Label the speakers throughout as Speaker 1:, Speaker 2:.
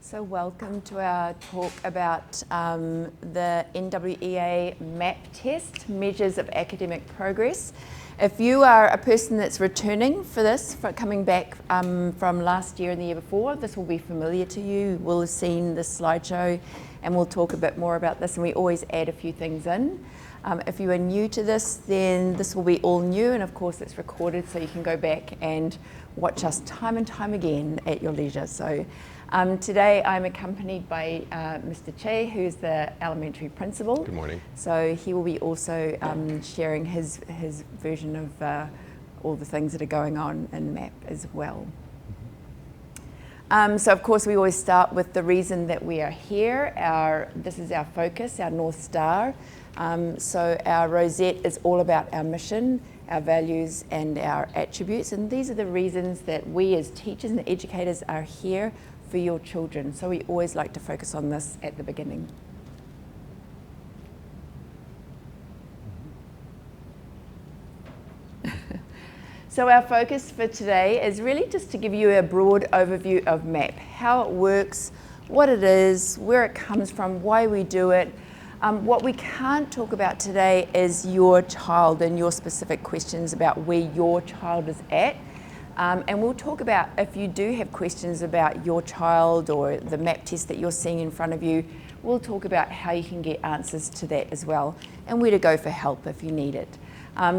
Speaker 1: So welcome to our talk about the NWEA MAP test, Measures of Academic Progress. If you are a person that's returning for this, coming back from last year and the year before, this will be familiar to you. You will have seen this slideshow and we'll talk a bit more about this, and we always add a few things in. If you are new to this, then this will be all new, and of course it's recorded so you can go back and watch us time and time again at your leisure. So today I'm accompanied by Mr. Che, who's the elementary principal.
Speaker 2: Good morning.
Speaker 1: So he will be also sharing his version of all the things that are going on in MAP as well. So of course we always start with the reason that we are here. This is our focus, our North Star. So our rosette is all about our mission, our values and our attributes, and these are the reasons that we as teachers and educators are here for your children. So we always like to focus on this at the beginning. So our focus for today is really just to give you a broad overview of MAP, how it works, what it is, where it comes from, why we do it. What we can't talk about today is your child and your specific questions about where your child is at. And we'll talk about, if you do have questions about your child or the MAP test that you're seeing in front of you, we'll talk about how you can get answers to that as well, and where to go for help if you need it.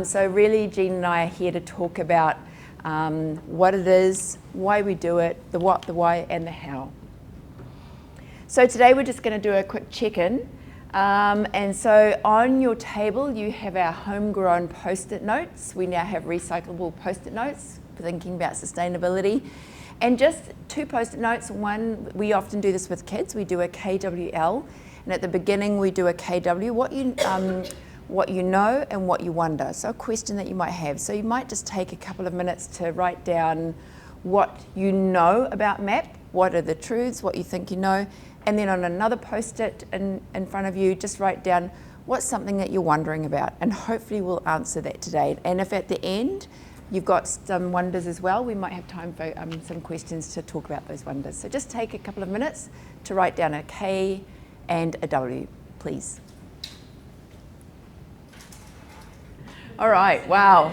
Speaker 1: So really, Jean and I are here to talk about what it is, why we do it, the what, the why, and the how. So today we're just going to do a quick check-in. And so on your table you have our homegrown post-it notes. We now have recyclable post-it notes for thinking about sustainability. And just two post-it notes. One, we often do this with kids. We do a KWL, and at the beginning we do a KW, what you know and what you wonder. So a question that you might have. So you might just take a couple of minutes to write down what you know about MAP, what are the truths, what you think you know, and then on another post-it in front of you, just write down what's something that you're wondering about, and hopefully we'll answer that today. And if at the end you've got some wonders as well, we might have time for some questions to talk about those wonders. So just take a couple of minutes to write down a K and a W, please. All right, wow.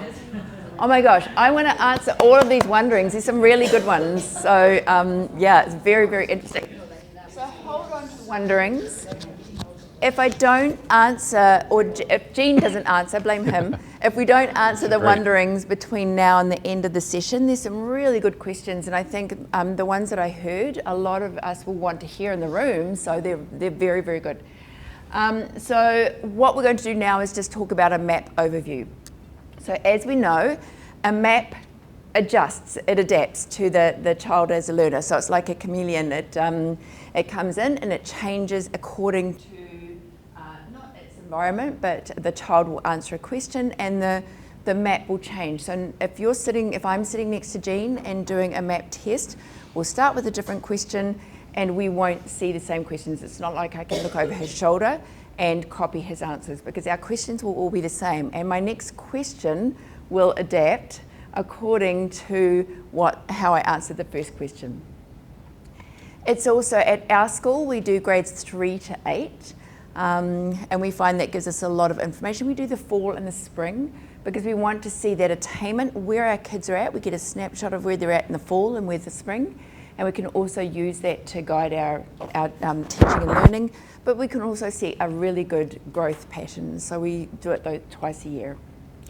Speaker 1: Oh my gosh, I want to answer all of these wonderings. There's some really good ones. So yeah, it's very, very interesting. So hold on to wonderings. If I don't answer, or if Jean doesn't answer, blame him. If we don't answer the wonderings between now and the end of the session, there's some really good questions, and I think the ones that I heard, a lot of us will want to hear in the room, so they're very, very good. So what we're going to do now is just talk about a MAP overview. So as we know, a MAP adjusts, it adapts to the child as a learner. So it's like a chameleon. It comes in and it changes according to not its environment, but the child will answer a question and the MAP will change. So if I'm sitting next to Jean and doing a MAP test, we'll start with a different question and we won't see the same questions. It's not like I can look over his shoulder and copy his answers, because our questions will all be the same. And my next question will adapt according to how I answered the first question. It's also at our school, we do grades 3 to 8, and we find that gives us a lot of information. We do the fall and the spring because we want to see that attainment, where our kids are at. We get a snapshot of where they're at in the fall and where the spring, and we can also use that to guide our teaching and learning, but we can also see a really good growth pattern. So we do it twice a year,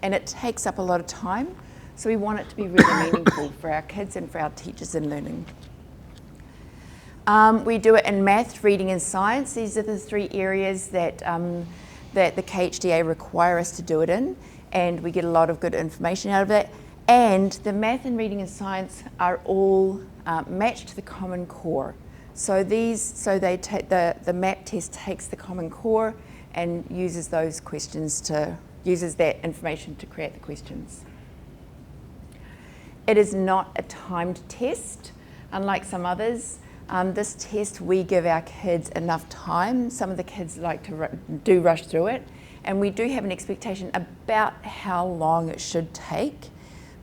Speaker 1: and it takes up a lot of time. So we want it to be really meaningful for our kids and for our teachers in learning. We do it in math, reading and science. These are the three areas that the KHDA require us to do it in, and we get a lot of good information out of it. And the math and reading and science are all matched to the Common Core. So the MAP test takes the Common Core and uses those questions uses that information to create the questions. It is not a timed test, unlike some others. This test, we give our kids enough time. Some of the kids like to rush through it, and we do have an expectation about how long it should take,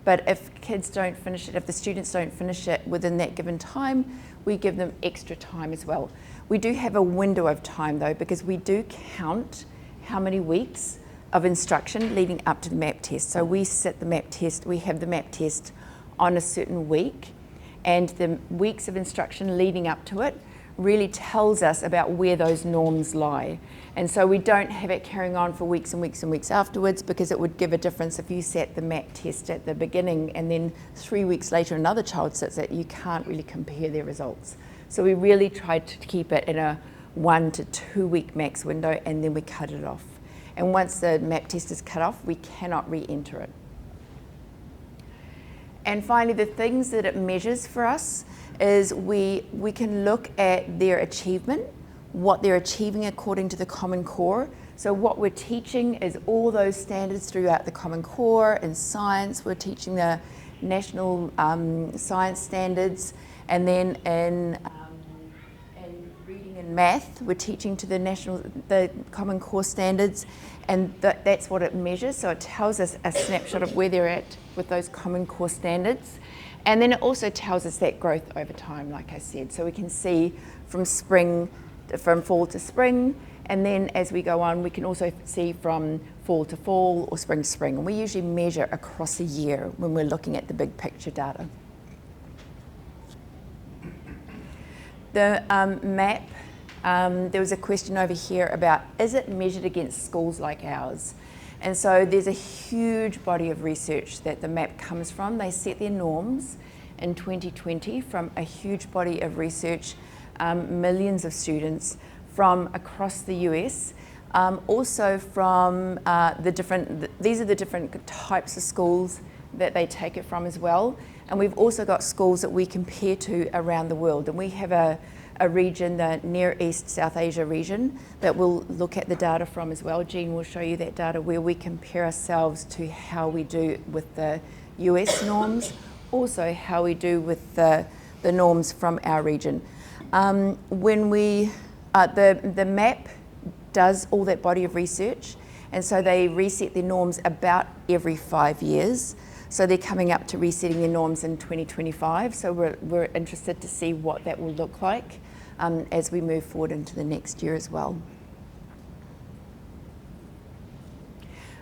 Speaker 1: But if kids don't finish it, if the students don't finish it within that given time, we give them extra time as well. We do have a window of time though, because we do count how many weeks of instruction leading up to the MAP test. So we set the MAP test, we have the MAP test on a certain week, and the weeks of instruction leading up to it really tells us about where those norms lie. And so we don't have it carrying on for weeks and weeks and weeks afterwards, because it would give a difference if you set the MAP test at the beginning and then 3 weeks later another child sits it. You can't really compare their results. So we really tried to keep it in a 1 to 2 week max window, and then we cut it off. And once the MAP test is cut off, we cannot re-enter it. And finally, the things that it measures for us is we can look at their achievement, what they're achieving according to the Common Core. So what we're teaching is all those standards throughout the Common Core. In science, we're teaching the national science standards, and then in reading and math, we're teaching to the Common Core standards, and that's what it measures. So it tells us a snapshot of where they're at with those Common Core standards. And then it also tells us that growth over time, like I said. So we can see from fall to spring, and then as we go on, we can also see from fall to fall or spring to spring. And we usually measure across a year when we're looking at the big picture data. The MAP, there was a question over here about, is it measured against schools like ours? And so there's a huge body of research that the MAP comes from. They set their norms in 2020 from a huge body of research, millions of students from across the US, also from these are the different types of schools that they take it from as well. And we've also got schools that we compare to around the world. And we have a region, the Near East South Asia region, that we'll look at the data from as well. Jean will show you that data where we compare ourselves to how we do with the US norms, also how we do with the norms from our region. When the MAP does all that body of research, and so they reset their norms about every 5 years. So they're coming up to resetting their norms in 2025. So we're interested to see what that will look like as we move forward into the next year as well.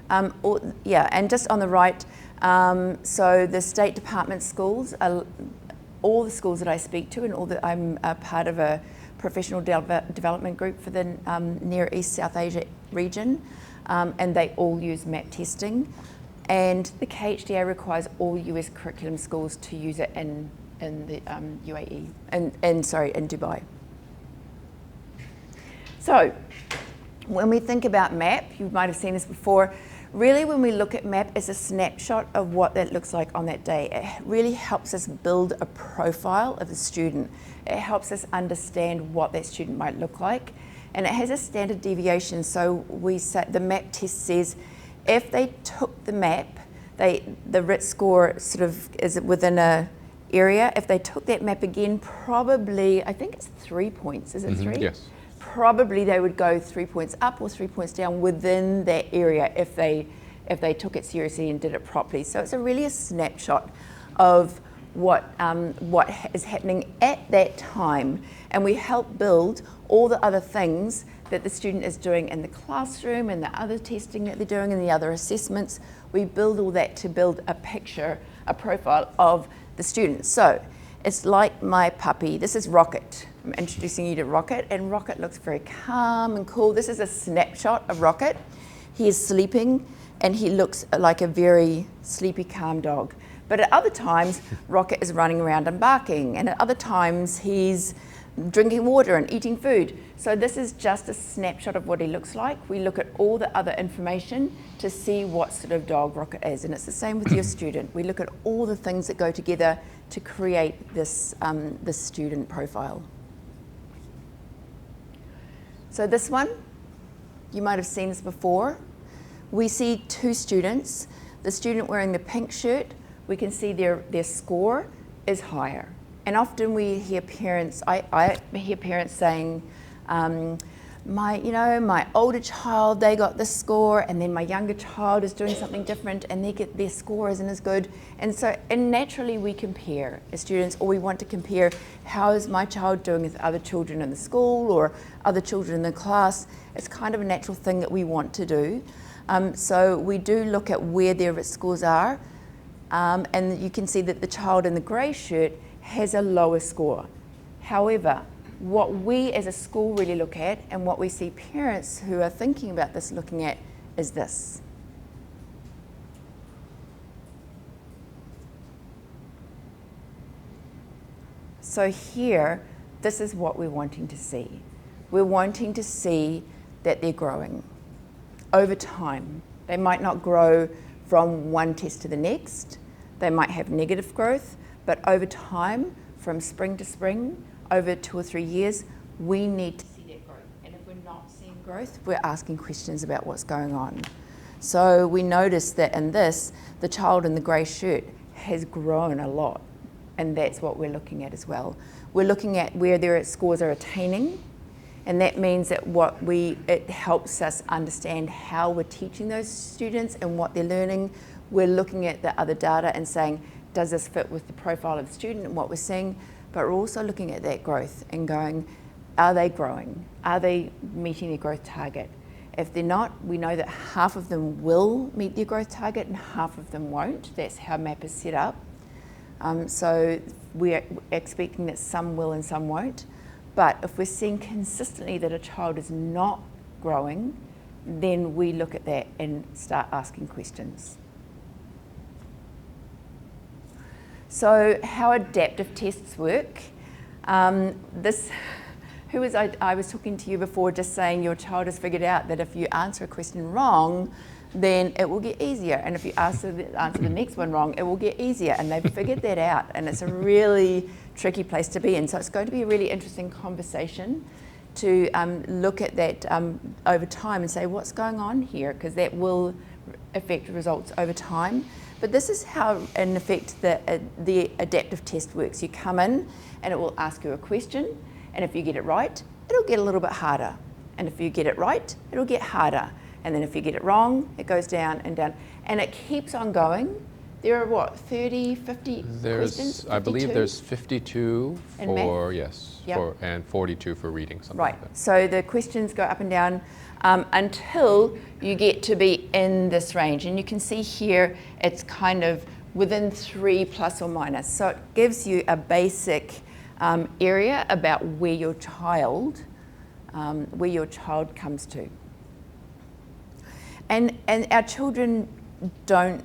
Speaker 1: And just on the right, so the State Department schools, all the schools that I speak to, and I'm a part of a professional development group for the Near East South Asia region, and they all use MAP testing. And the KHDA requires all US curriculum schools to use it in the UAE, in Dubai. So when we think about MAP, you might have seen this before, really when we look at MAP as a snapshot of what that looks like on that day, it really helps us build a profile of the student. It helps us understand what that student might look like. And it has a standard deviation. So we say the MAP test says, if they took the MAP, the RIT score sort of is within a area. If they took that MAP again, probably, I think it's 3 points, is it 3?
Speaker 2: Yes.
Speaker 1: Probably they would go 3 points up or 3 points down within that area if they took it seriously and did it properly. So it's really a snapshot of what is happening at that time, and we help build all the other things that the student is doing in the classroom and the other testing that they're doing and the other assessments. We build all that to build a picture, a profile of the student. So it's like my puppy. This is Rocket. I'm introducing you to Rocket, and Rocket looks very calm and cool. This is a snapshot of Rocket. He is sleeping and he looks like a very sleepy, calm dog. But at other times, Rocket is running around and barking, and at other times he's drinking water and eating food. So this is just a snapshot of what he looks like. We look at all the other information to see what sort of dog Rocket is, and it's the same with your student. We look at all the things that go together to create this student profile. So this one, you might have seen this before. We see two students. The student wearing the pink shirt, we can see their score is higher. And often we hear parents, I hear parents saying, my older child, they got this score, and then my younger child is doing something different and their score isn't as good. And naturally we compare as students, or we want to compare, how is my child doing with other children in the school or other children in the class. It's kind of a natural thing that we want to do. So we do look at where their RIT scores are, and you can see that the child in the grey shirt has a lower score. However, what we as a school really look at, and what we see parents who are thinking about this looking at, is this. So here, this is what we're wanting to see. We're wanting to see that they're growing over time. They might not grow from one test to the next. They might have negative growth, but over time, from spring to spring, over 2 or 3 years, we need to see that growth. And if we're not seeing growth, we're asking questions about what's going on. So we notice that in this, the child in the grey shirt has grown a lot, and that's what we're looking at as well. We're looking at where their scores are attaining, and that means that it helps us understand how we're teaching those students and what they're learning. We're looking at the other data and saying, does this fit with the profile of the student and what we're seeing? But we're also looking at that growth and going, are they growing? Are they meeting their growth target? If they're not, we know that half of them will meet their growth target and half of them won't. That's how MAP is set up. So we're expecting that some will and some won't. But if we're seeing consistently that a child is not growing, then we look at that and start asking questions. So how adaptive tests work. I was talking to you before, just saying your child has figured out that if you answer a question wrong, then it will get easier. And if you answer the next one wrong, it will get easier. And they've figured that out. And it's a really tricky place to be in. So it's going to be a really interesting conversation to look at that over time and say, what's going on here? Because that will affect results over time. But this is how, in effect, the adaptive test works. You come in and it will ask you a question, and if you get it right, it'll get a little bit harder. And if you get it right, it'll get harder. And then if you get it wrong, it goes down and down. And it keeps on going. There are what, 30, 50 questions? 52?
Speaker 2: I believe there's 52 for, yes,
Speaker 1: yep.
Speaker 2: And 42 for reading, something
Speaker 1: right.
Speaker 2: like that.
Speaker 1: So the questions go up and down until you get to be in this range. And you can see here, it's kind of within 3 plus or minus. So it gives you a basic area about where your child comes to. And our children don't,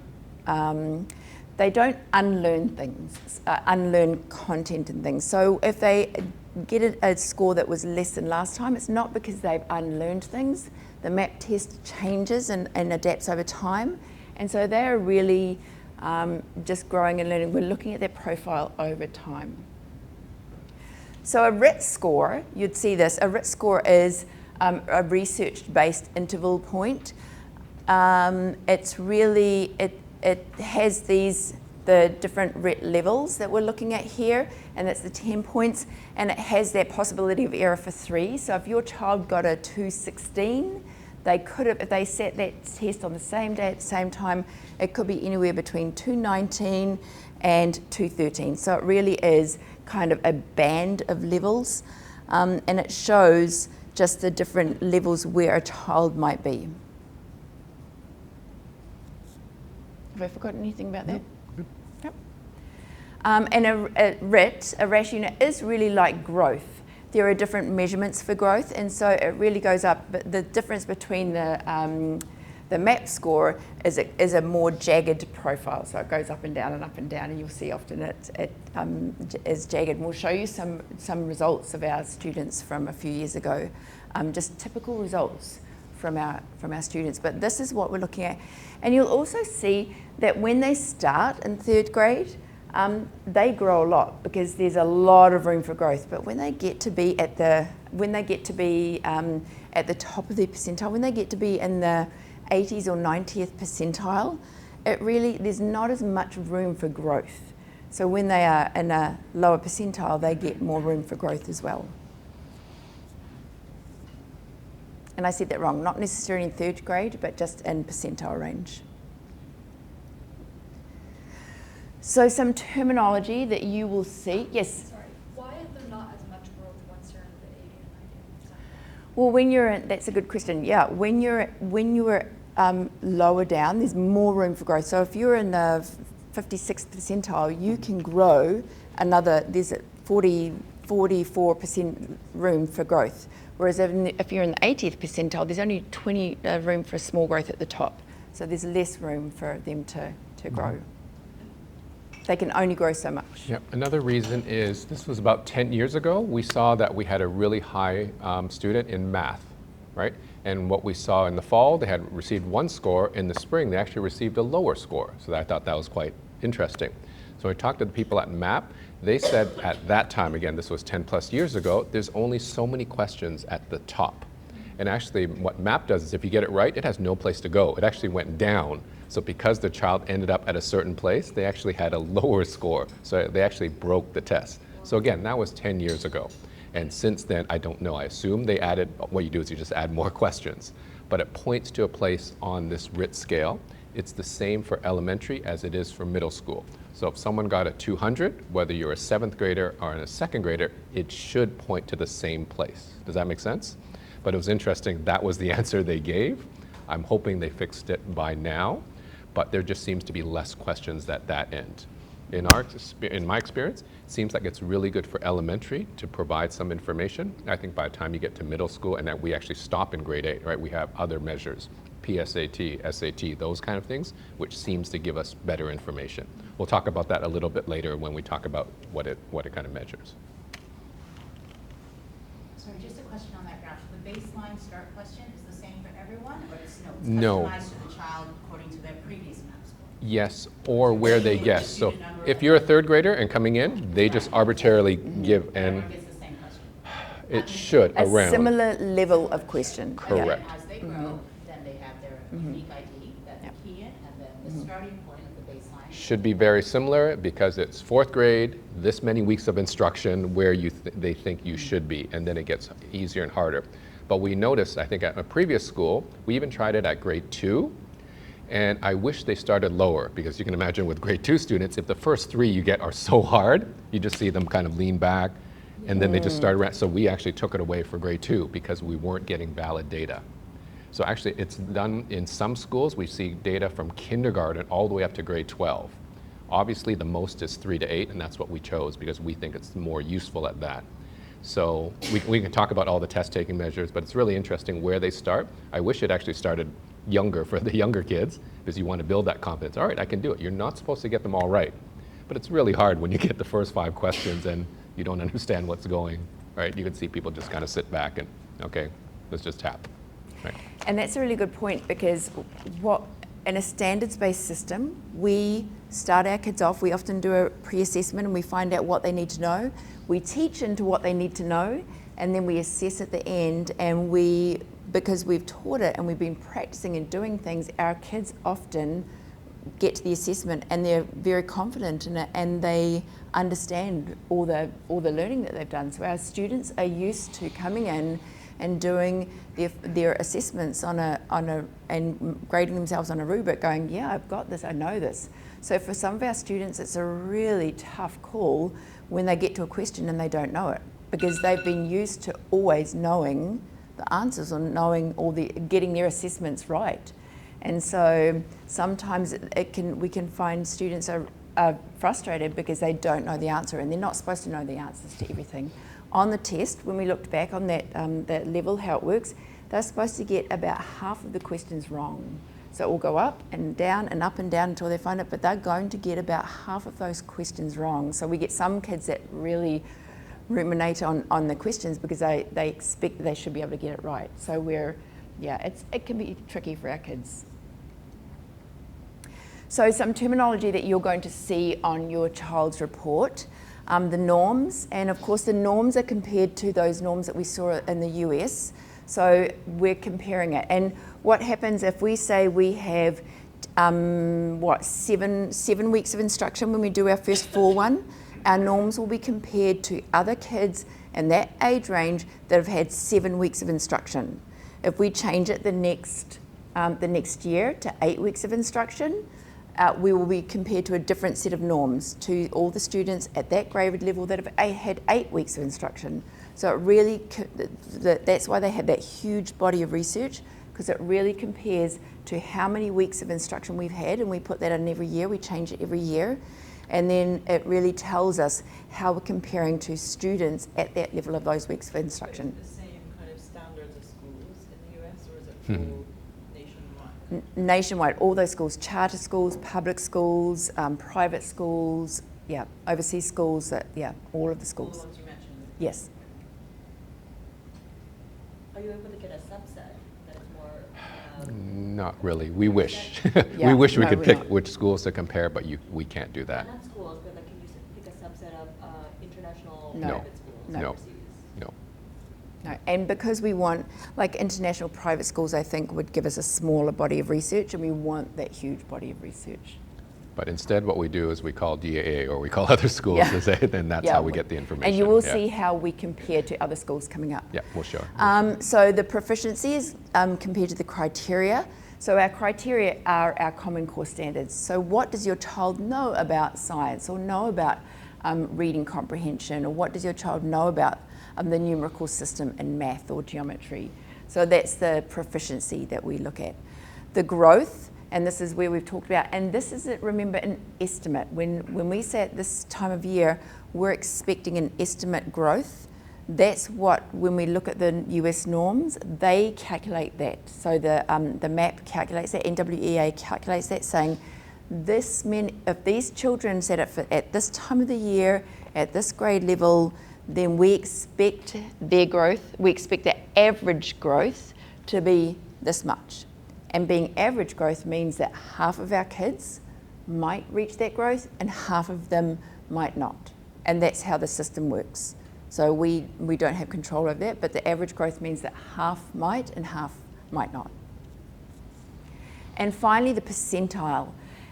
Speaker 1: they don't unlearn things, unlearn content and things. So if they get a score that was less than last time, it's not because they've unlearned things. The MAP test changes and adapts over time. And so they're really just growing and learning. We're looking at their profile over time. So a RIT score, you'd see this. A RIT score is a research-based interval point. It's really, it has the different RIT levels that we're looking at here, and that's the 10 points, and it has that possibility of error for 3. So if your child got a 216, they could have, if they sat that test on the same day at the same time, it could be anywhere between 219 and 213. So it really is kind of a band of levels, and it shows just the different levels where a child might be. Have I forgotten anything about that? Yep. And a RIT, a rash unit, is really like growth. There are different measurements for growth, and so it really goes up. But the difference between the MAP score is a more jagged profile. So it goes up and down, and you'll see often it is jagged. And we'll show you some results of our students from a few years ago, just typical results from our students. But this is what we're looking at. And you'll also see that when they start in 3rd grade, they grow a lot because there's a lot of room for growth. But when they get to be at the top of their percentile, when they get to be in the 80th or 90th percentile, there's not as much room for growth. So when they are in a lower percentile, they get more room for growth as well. And I said that wrong, not necessarily in third grade, but just in percentile range. So some terminology that you will see, yes?
Speaker 3: Sorry, why is there not as much growth once you're in the 80 and 90 percentile?
Speaker 1: Well, when you're in, that's a good question. Yeah, when you're lower down, there's more room for growth. So if you're in the 56th percentile, you can grow another, there's 44% room for growth. Whereas if you're in the 80th percentile, there's only 20 room for small growth at the top. So there's less room for them to grow. They can only grow so much.
Speaker 2: Yeah. Another reason is this was about 10 years ago. We saw that we had a really high student in math, right? And what we saw in the fall, they had received one score. In the spring, they actually received a lower score. So I thought that was quite interesting. So I talked to the people at MAP. They said at that time, again, this was 10 plus years ago, there's only so many questions at the top. And actually what MAP does is if you get it right, it has no place to go. It actually went down. So because the child ended up at a certain place, they actually had a lower score. So they actually broke the test. So again, that was 10 years ago. And since then, I don't know, I assume they added, what you do is you just add more questions. But it points to a place on this RIT scale. It's the same for elementary as it is for middle school. So if someone got a 200, whether you're a 7th grader or a 2nd grader, it should point to the same place. Does that make sense? But it was interesting, that was the answer they gave. I'm hoping they fixed it by now, but there just seems to be less questions at that end. In my experience, it seems like it's really good for elementary to provide some information. I think by the time you get to middle school, and that we actually stop in grade 8, right? We have other measures, PSAT, SAT, those kind of things, which seems to give us better information. We'll talk about that a little bit later when we talk about what it kind of measures.
Speaker 4: Sorry, just a question on that graph. The baseline start question is the same for everyone, or it's
Speaker 2: No.
Speaker 4: customized to the child according to their previous MAP score?
Speaker 2: Yes, or where they guess. So if you're a 3rd grader and coming in, they just arbitrarily give, and
Speaker 4: Everyone gets the same question.
Speaker 2: it should
Speaker 1: A
Speaker 2: around.
Speaker 1: similar level of question.
Speaker 2: Correct.
Speaker 4: As they grow, then they have their unique ID that they key in, and then the starting point of the baseline.
Speaker 2: Should be very similar because it's 4th grade, this many weeks of instruction where they think you should be, and then it gets easier and harder. But we noticed, I think at a previous school, we even tried it at grade 2, and I wish they started lower because you can imagine with grade 2 students, if the first 3 you get are so hard, you just see them kind of lean back, and then they just start around. So we actually took it away for grade 2 because we weren't getting valid data. So actually it's done in some schools. We see data from kindergarten all the way up to grade 12. Obviously the most is 3 to 8, and that's what we chose because we think it's more useful at that. So we can talk about all the test taking measures, but it's really interesting where they start. I wish it actually started younger for the younger kids because you want to build that confidence. All right, I can do it. You're not supposed to get them all right, but it's really hard when you get the first 5 questions and you don't understand what's going, right? You can see people just kind of sit back and, okay, let's just tap, right?
Speaker 1: And that's a really good point because in a standards-based system, we start our kids off, we often do a pre-assessment and we find out what they need to know. We teach into what they need to know, and then we assess at the end, and because we've taught it and we've been practicing and doing things, our kids often get to the assessment and they're very confident in it and they understand all the learning that they've done. So our students are used to coming in and doing their assessments and grading themselves on a rubric going, yeah, I've got this, I know this. So for some of our students, it's a really tough call when they get to a question and they don't know it because they've been used to always knowing the answers or knowing getting their assessments right. And so sometimes we can find students are frustrated because they don't know the answer and they're not supposed to know the answers to everything. On the test, when we looked back on that level, how it works, they're supposed to get about half of the questions wrong. So it will go up and down until they find it, but they're going to get about half of those questions wrong. So we get some kids that really ruminate on the questions because they expect they should be able to get it right. So it can be tricky for our kids. So some terminology that you're going to see on your child's report, the norms, and of course the norms are compared to those norms that we saw in the US. So we're comparing it. And what happens if we say we have, 7 weeks of instruction when we do our first 4-1, our norms will be compared to other kids in that age range that have had 7 weeks of instruction. If we change it the next year to 8 weeks of instruction, we will be compared to a different set of norms to all the students at that grade level that have had 8 weeks of instruction. So it really, that's why they have that huge body of research, because it really compares to how many weeks of instruction we've had, and we put that in every year, we change it every year. And then it really tells us how we're comparing to students at that level of those weeks of instruction.
Speaker 5: Is it the same kind of standards as schools in the US, or is it full nationwide?
Speaker 1: Nationwide, all those schools, charter schools, public schools, private schools, yeah, overseas schools, yeah, all of the
Speaker 5: All
Speaker 1: schools.
Speaker 5: the ones you mentioned?
Speaker 1: Yes.
Speaker 4: Are you able to get a subset that is more?
Speaker 2: Not really. We wish.
Speaker 1: Yeah,
Speaker 2: we wish we
Speaker 1: no,
Speaker 2: could
Speaker 1: we're
Speaker 2: pick
Speaker 1: not.
Speaker 2: which schools to compare, but we can't do that.
Speaker 4: Not schools, but like, can you pick a subset of international
Speaker 1: No.
Speaker 4: private schools
Speaker 2: No.
Speaker 4: overseas?
Speaker 2: No.
Speaker 1: No, and because we want, like international private schools, I think would give us a smaller body of research, and we want that huge body of research.
Speaker 2: But instead what we do is we call DAA or we call other schools
Speaker 1: Yeah.
Speaker 2: to say, then that's
Speaker 1: Yeah,
Speaker 2: how we get the information.
Speaker 1: And you will
Speaker 2: Yeah.
Speaker 1: see how we compare to other schools coming up.
Speaker 2: Yeah, we'll show.
Speaker 1: So the proficiencies compared to the criteria. So our criteria are our Common Core standards. So what does your child know about science, or know about reading comprehension, or what does your child know about the numerical system in math or geometry? So that's the proficiency that we look at. The growth, and this is where we've talked about, and this is, remember, an estimate. When we say at this time of year, we're expecting an estimate growth. That's what, when we look at the US norms, they calculate that. So the MAP calculates that, NWEA calculates that, saying this many, if these children set up at this time of the year, at this grade level, then we expect their growth, we expect the average growth to be this much. And being average growth means that half of our kids might reach that growth and half of them might not. And that's how the system works. So we don't have control over that, but the average growth means that half might and half might not. And finally, the percentile.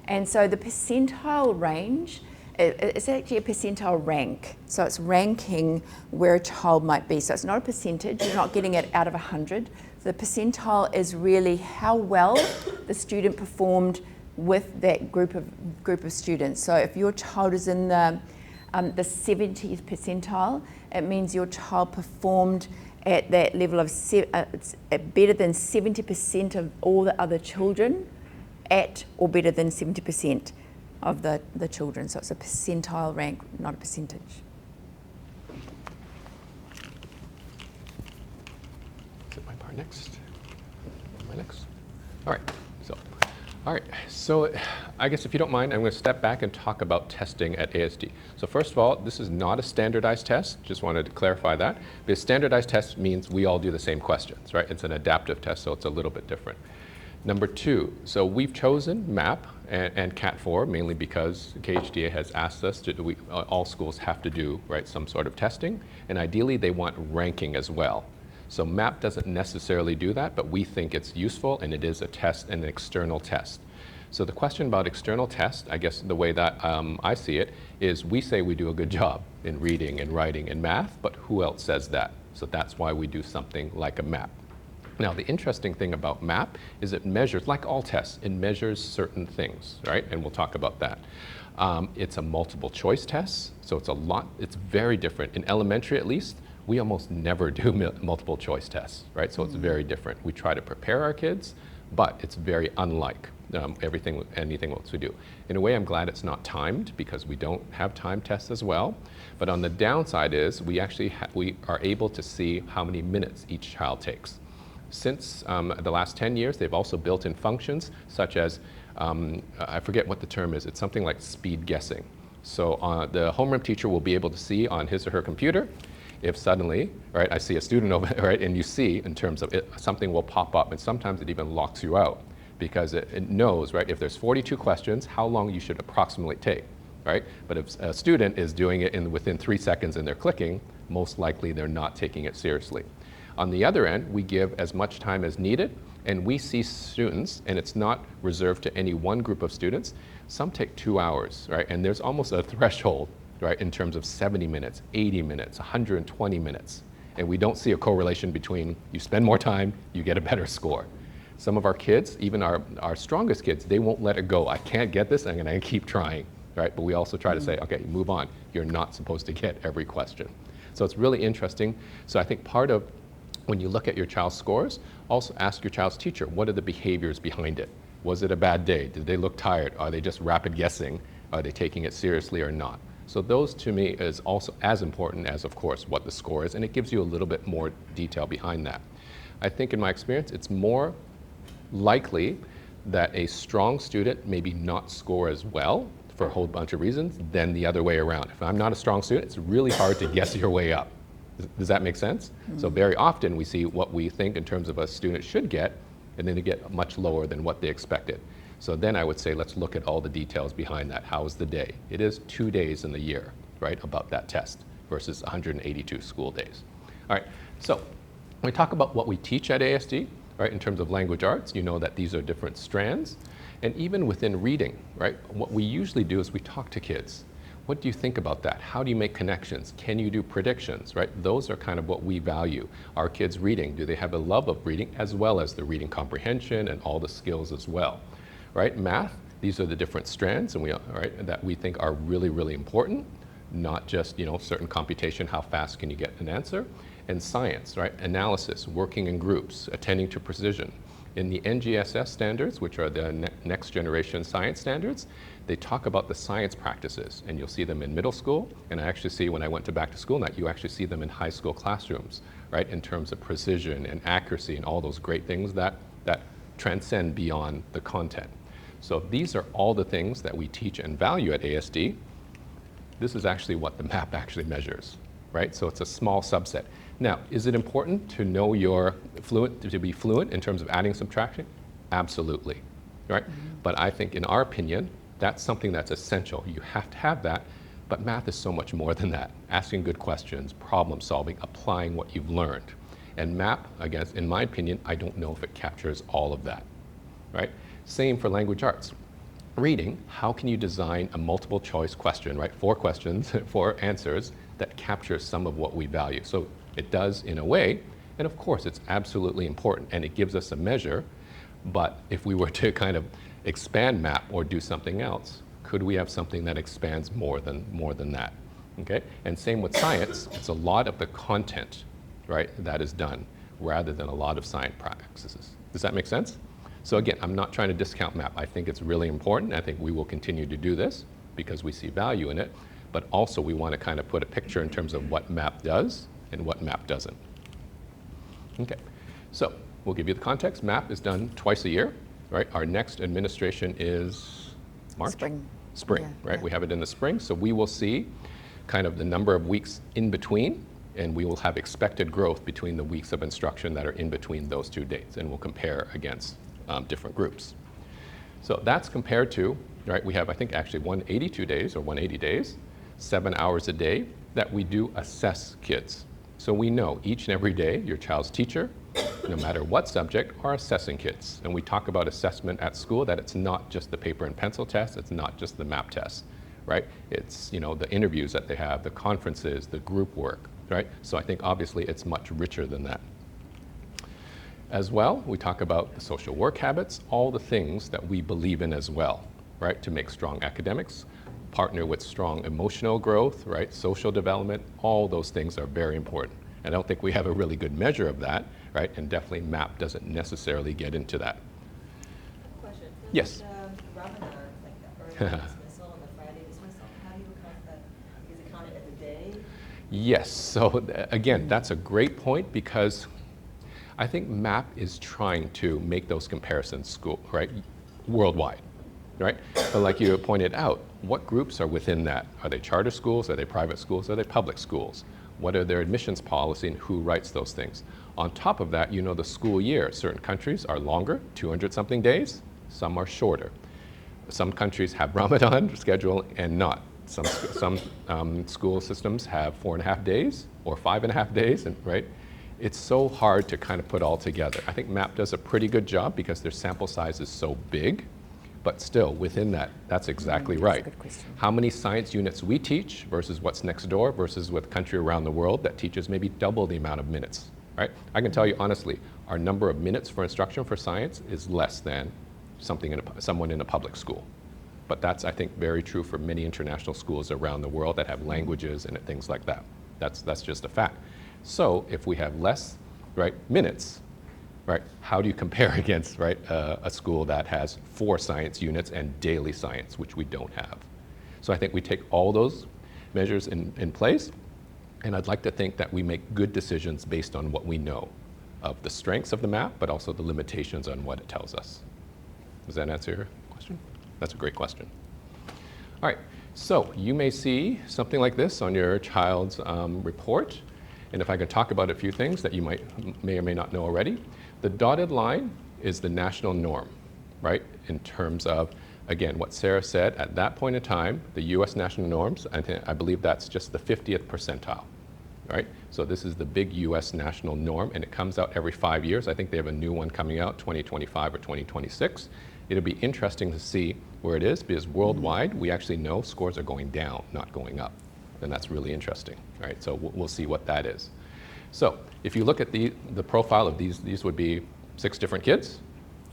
Speaker 1: And so the percentile range, it's actually a percentile rank. So it's ranking where a child might be. So it's not a percentage, you're not getting it out of 100. So the percentile is really how well the student performed with that group of students. So if your child is in the 70th percentile, it means your child performed at that level of better than 70% of all the other children, at or better than 70% of the children. So it's a percentile rank, not a percentage.
Speaker 2: Is it my part next? My next? All right. So I guess if you don't mind, I'm going to step back and talk about testing at ASD. So first of all, this is not a standardized test. Just wanted to clarify that. Because standardized test means we all do the same questions, right? It's an adaptive test, so it's a little bit different. Number two, so we've chosen MAP and CAT4 mainly because KHDA has asked us to, all schools have to do, right, some sort of testing, and ideally they want ranking as well. So MAP doesn't necessarily do that, but we think it's useful, and it is a test, an external test. So the question about external test, I guess the way that I see it, is we say we do a good job in reading and writing and math, but who else says that? So that's why we do something like a MAP. Now, the interesting thing about MAP is it measures, like all tests, it measures certain things, right? And we'll talk about that. It's a multiple choice test, so it's very different. In elementary, at least, we almost never do multiple choice tests, right? So it's very different. We try to prepare our kids, but it's very unlike anything else we do. In a way, I'm glad it's not timed because we don't have time tests as well. But on the downside is we actually we are able to see how many minutes each child takes. Since the last 10 years, they've also built in functions such as, I forget what the term is, it's something like speed guessing. So the homeroom teacher will be able to see on his or her computer if suddenly, right, I see a student over, right, and you see in terms of it, something will pop up, and sometimes it even locks you out because it knows, right, if there's 42 questions, how long you should approximately take, right? But if a student is doing it within 3 seconds and they're clicking, most likely they're not taking it seriously. On the other end, we give as much time as needed, and we see students, and it's not reserved to any one group of students, some take 2 hours, right? And there's almost a threshold, right, in terms of 70 minutes, 80 minutes, 120 minutes. And we don't see a correlation between you spend more time, you get a better score. Some of our kids, even our strongest kids, they won't let it go. I can't get this, I'm gonna keep trying, right? But we also try to say, okay, move on. You're not supposed to get every question. So it's really interesting. So I think part of when you look at your child's scores, also ask your child's teacher, what are the behaviors behind it? Was it a bad day? Did they look tired? Are they just rapid guessing? Are they taking it seriously or not? So those to me is also as important as, of course, what the score is, and it gives you a little bit more detail behind that. I think in my experience, it's more likely that a strong student maybe not score as well for a whole bunch of reasons than the other way around. If I'm not a strong student, it's really hard to guess your way up. Does that make sense? So very often we see what we think in terms of a student should get, and then they get much lower than what they expected. So then I would say, let's look at all the details behind that. How was the day? It is 2 days in the year, right, about that test versus 182 school days. All right, so when we talk about what we teach at ASD, right, in terms of language arts, you know that these are different strands. And even within reading, right, what we usually do is we talk to kids. What do you think about that? How do you make connections? Can you do predictions, right? Those are kind of what we value. Are kids reading? Do they have a love of reading as well as the reading comprehension and all the skills as well, right? Math, these are the different strands and that we think are really, really important, not just, certain computation, how fast can you get an answer? And science, right? Analysis, working in groups, attending to precision. In the NGSS standards, which are the next generation science standards, they talk about the science practices, and you'll see them in middle school, and I actually see when I went to back to school night, you actually see them in high school classrooms, right, in terms of precision and accuracy and all those great things that transcend beyond the content. So these are all the things that we teach and value at ASD. This is actually what the map actually measures, right? So it's a small subset. Now, is it important to know to be fluent in terms of adding, subtraction? Absolutely, right? But I think in our opinion, that's something that's essential. You have to have that, but math is so much more than that. Asking good questions, problem solving, applying what you've learned. And MAP, again, in my opinion, I don't know if it captures all of that, right? Same for language arts. Reading, how can you design a multiple choice question, right? 4 questions, 4 answers that capture some of what we value. So it does in a way, and of course it's absolutely important and it gives us a measure, but if we were to kind of expand MAP or do something else, could we have something that expands more than that, okay? And same with science, it's a lot of the content, right, that is done rather than a lot of science practices. Does that make sense? So again, I'm not trying to discount MAP. I think it's really important. I think we will continue to do this because we see value in it, but also we want to kind of put a picture in terms of what MAP does and what MAP doesn't. Okay, so we'll give you the context. MAP is done twice a year, right? Our next administration is March? Spring,
Speaker 1: Yeah,
Speaker 2: right?
Speaker 1: yeah.
Speaker 2: We have it in the spring, so we will see kind of the number of weeks in between, and we will have expected growth between the weeks of instruction that are in between those 2 dates, and we'll compare against different groups. So that's compared to, right, we have, I think, actually 182 days or 180 days, 7 hours a day that we do assess kids. So we know each and every day your child's teacher, no matter what subject, are assessing kids. And we talk about assessment at school, that it's not just the paper and pencil test, it's not just the MAP test, right? It's, the interviews that they have, the conferences, the group work, right? So I think obviously it's much richer than that. As well, we talk about the social work habits, all the things that we believe in as well, right? To make strong academics, partner with strong emotional growth, right? Social development, all those things are very important. I don't think we have a really good measure of that, right? And definitely MAP doesn't necessarily get into that.
Speaker 5: Question.
Speaker 2: Yes.
Speaker 5: Ramadan, like the early dismissal and the Friday dismissal, how do you account that? Is it counted as a day?
Speaker 2: Yes, so again, that's a great point because I think MAP is trying to make those comparisons right, worldwide, right? But like you pointed out, what groups are within that? Are they charter schools? Are they private schools? Are they public schools? What are their admissions policy and who writes those things? On top of that, the school year. Certain countries are longer, 200-something days. Some are shorter. Some countries have Ramadan schedule and not. Some school systems have 4.5 days or 5.5 days, and right? It's so hard to kind of put all together. I think MAP does a pretty good job because their sample size is so big, But still, within that, that's exactly right.
Speaker 1: That's a good question.
Speaker 2: How many science units we teach versus what's next door versus with country around the world that teaches maybe double the amount of minutes, right? I can tell you honestly, our number of minutes for instruction for science is less than someone in a public school. But that's, I think, very true for many international schools around the world that have languages and things like that. That's just a fact. So if we have less, right, minutes, right, how do you compare against, right, a school that has 4 science units and daily science, which we don't have? So I think we take all those measures in place, and I'd like to think that we make good decisions based on what we know of the strengths of the map, but also the limitations on what it tells us. Does that answer your question? That's a great question. All right, so you may see something like this on your child's report. And if I could talk about a few things that you may or may not know already. The dotted line is the national norm, right? In terms of, again, what Sarah said, at that point in time, the US national norms, I believe that's just the 50th percentile, right? So this is the big US national norm, and it comes out every 5 years. I think they have a new one coming out, 2025 or 2026. It'll be interesting to see where it is, because worldwide, we actually know scores are going down, not going up. And that's really interesting, right? So we'll see what that is. So if you look at the profile of these would be 6 different kids,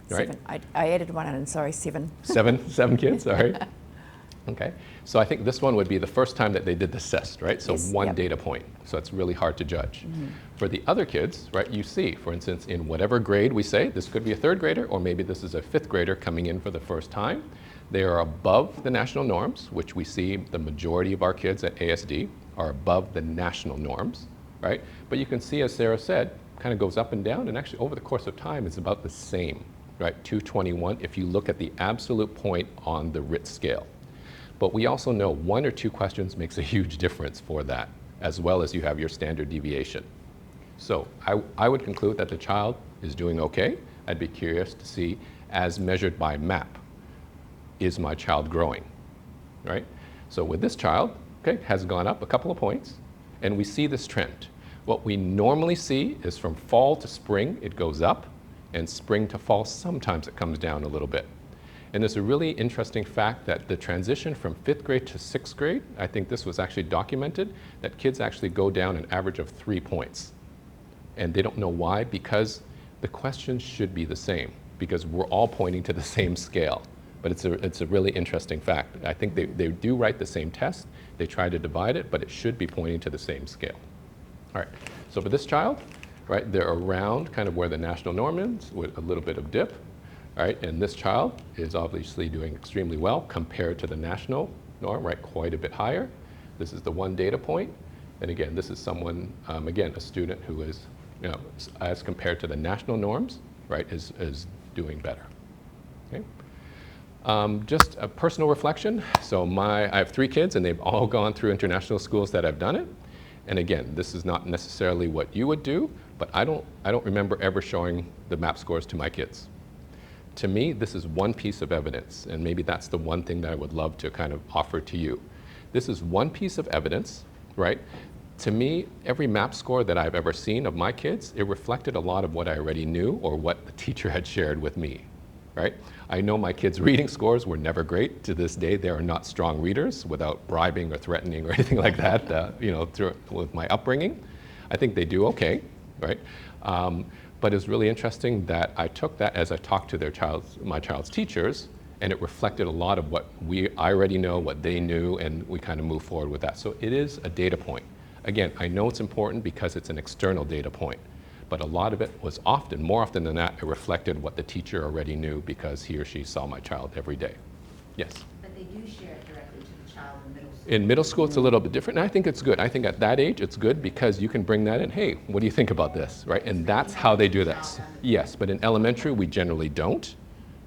Speaker 2: right?
Speaker 1: 7. I added one in, sorry, 7.
Speaker 2: 7 kids, all right. Okay, so I think this one would be the first time that they did this test, right? So
Speaker 1: Yes,
Speaker 2: one
Speaker 1: yep.
Speaker 2: data point, so it's really hard to judge. For the other kids, right, you see, for instance, in whatever grade we say, this could be a 3rd grader, or maybe this is a 5th grader coming in for the first time. They are above the national norms, which we see the majority of our kids at ASD are above the national norms, right? But you can see, as Sarah said, kind of goes up and down, and actually over the course of time, it's about the same, right? 221 if you look at the absolute point on the RIT scale. But we also know 1 or 2 questions makes a huge difference for that, as well as you have your standard deviation. So I would conclude that the child is doing okay. I'd be curious to see, as measured by MAP, is my child growing, right? So with this child, okay, has gone up a couple of points, and we see this trend. What we normally see is from fall to spring, it goes up, and spring to fall, sometimes it comes down a little bit. And there's a really interesting fact that the transition from 5th grade to 6th grade, I think this was actually documented, that kids actually go down an average of 3 points. And they don't know why, because the questions should be the same, because we're all pointing to the same scale. But it's a really interesting fact. I think they do write the same test, they try to divide it, but it should be pointing to the same scale. All right, so for this child, right, they're around kind of where the national norm is, with a little bit of dip. Right, and this child is obviously doing extremely well compared to the national norm, right, quite a bit higher. This is the one data point. And again, this is someone, again, a student who is, you know, as compared to the national norms, right, is doing better. Okay. Just a personal reflection. So I have 3 kids, and they've all gone through international schools that have done it. And again, this is not necessarily what you would do, but I don't remember ever showing the MAP scores to my kids. To me, this is one piece of evidence, and maybe that's the one thing that I would love to kind of offer to you. This is one piece of evidence, right? To me, every MAP score that I've ever seen of my kids, it reflected a lot of what I already knew or what the teacher had shared with me, right? I know my kids' reading scores were never great. To this day, they are not strong readers without bribing or threatening or anything like that, you know, with my upbringing. I think they do okay, right? But it's really interesting that I took that as I talked to my child's teachers, and it reflected a lot of what I already know, what they knew, and we kind of move forward with that. So it is a data point. Again, I know it's important because it's an external data point, but a lot of it was more often than not, it reflected what the teacher already knew because he or she saw my child every day. Yes?
Speaker 4: But they do share it directly to the child in middle school.
Speaker 2: In middle school, it's a little bit different, and I think it's good. I think at that age, it's good because you can bring that in. Hey, what do you think about this, right? And that's how they do that. Yes, but in elementary, we generally don't,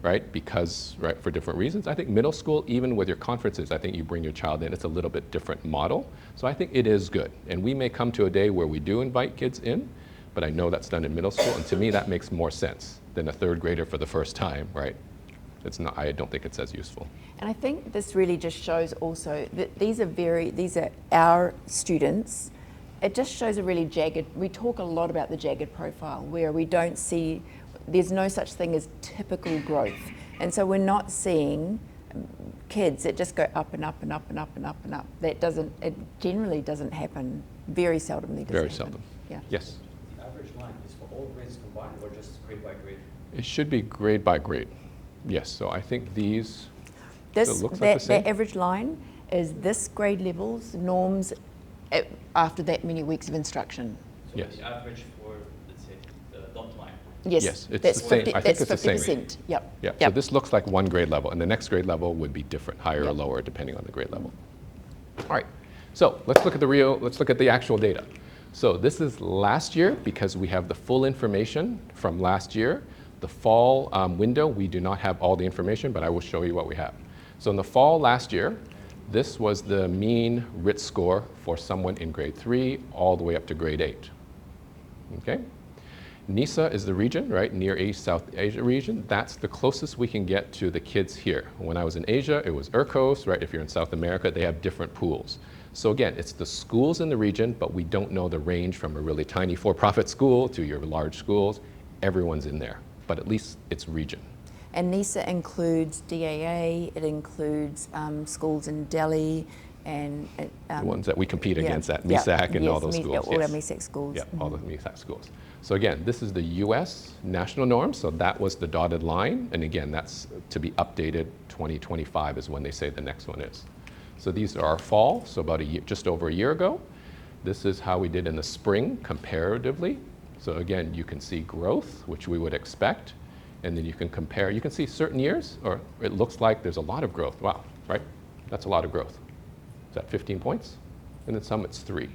Speaker 2: right? Because, right, for different reasons. I think middle school, even with your conferences, I think you bring your child in, it's a little bit different model. So I think it is good. And we may come to a day where we do invite kids in, but I know that's done in middle school, and to me, that makes more sense than a 3rd grader for the first time, right? It's not, I don't think it's as useful.
Speaker 1: And I think this really just shows also that these are our students. It just shows a really jagged, we talk a lot about the jagged profile where we don't see, there's no such thing as typical growth. And so we're not seeing kids that just go up and up and up and up and up and up. That doesn't, it generally doesn't happen, very seldomly does
Speaker 2: Very
Speaker 1: it happen.
Speaker 2: seldom.
Speaker 1: Yeah.
Speaker 2: Yes?
Speaker 6: The average line is for all grades combined or just grade by grade?
Speaker 2: It should be grade by grade. Yes, so I think these,
Speaker 1: This,
Speaker 2: it looks like the same.
Speaker 1: that average line is this grade levels, norms after that many weeks of instruction.
Speaker 6: So
Speaker 2: Yes.
Speaker 6: the average for, let's say, the dot line.
Speaker 1: Yes,
Speaker 2: it's
Speaker 1: that's
Speaker 2: the same.
Speaker 1: 50,
Speaker 2: I think
Speaker 1: that's
Speaker 2: it's the same.
Speaker 1: 50%. Yep.
Speaker 2: Yeah, so
Speaker 1: Yep.
Speaker 2: this looks like one grade level, and the next grade level would be different, higher or
Speaker 1: Yep.
Speaker 2: lower, depending on the grade level. All right, so let's look at the actual data. So this is last year, because we have the full information from last year. The fall window, we do not have all the information, but I will show you what we have. So in the fall last year, this was the mean RIT score for someone in grade 3 all the way up to grade 8. Okay? NISA is the region, right, Near East South Asia region. That's the closest we can get to the kids here. When I was in Asia, it was ERCOS, right? If you're in South America, they have different pools. So again, it's the schools in the region, but we don't know the range from a really tiny for-profit school to your large schools. Everyone's in there, but at least it's region.
Speaker 1: And NISA includes DAA, it includes schools in Delhi, and
Speaker 2: The ones that we compete
Speaker 1: yeah,
Speaker 2: against at
Speaker 1: yeah,
Speaker 2: MISAC and
Speaker 1: yes,
Speaker 2: all those schools.
Speaker 1: all
Speaker 2: yes.
Speaker 1: our MISAC schools.
Speaker 2: Yeah, all the MISAC schools. So again, this is the US national norm, so that was the dotted line, and again, that's to be updated. 2025 is when they say the next one is. So these are our fall, so about a year, just over a year ago. This is how we did in the spring comparatively. So again, you can see growth, which we would expect, and then you can compare. You can see certain years, or it looks like there's a lot of growth. Wow, right? That's a lot of growth. Is that 15 points? And then some it's 3.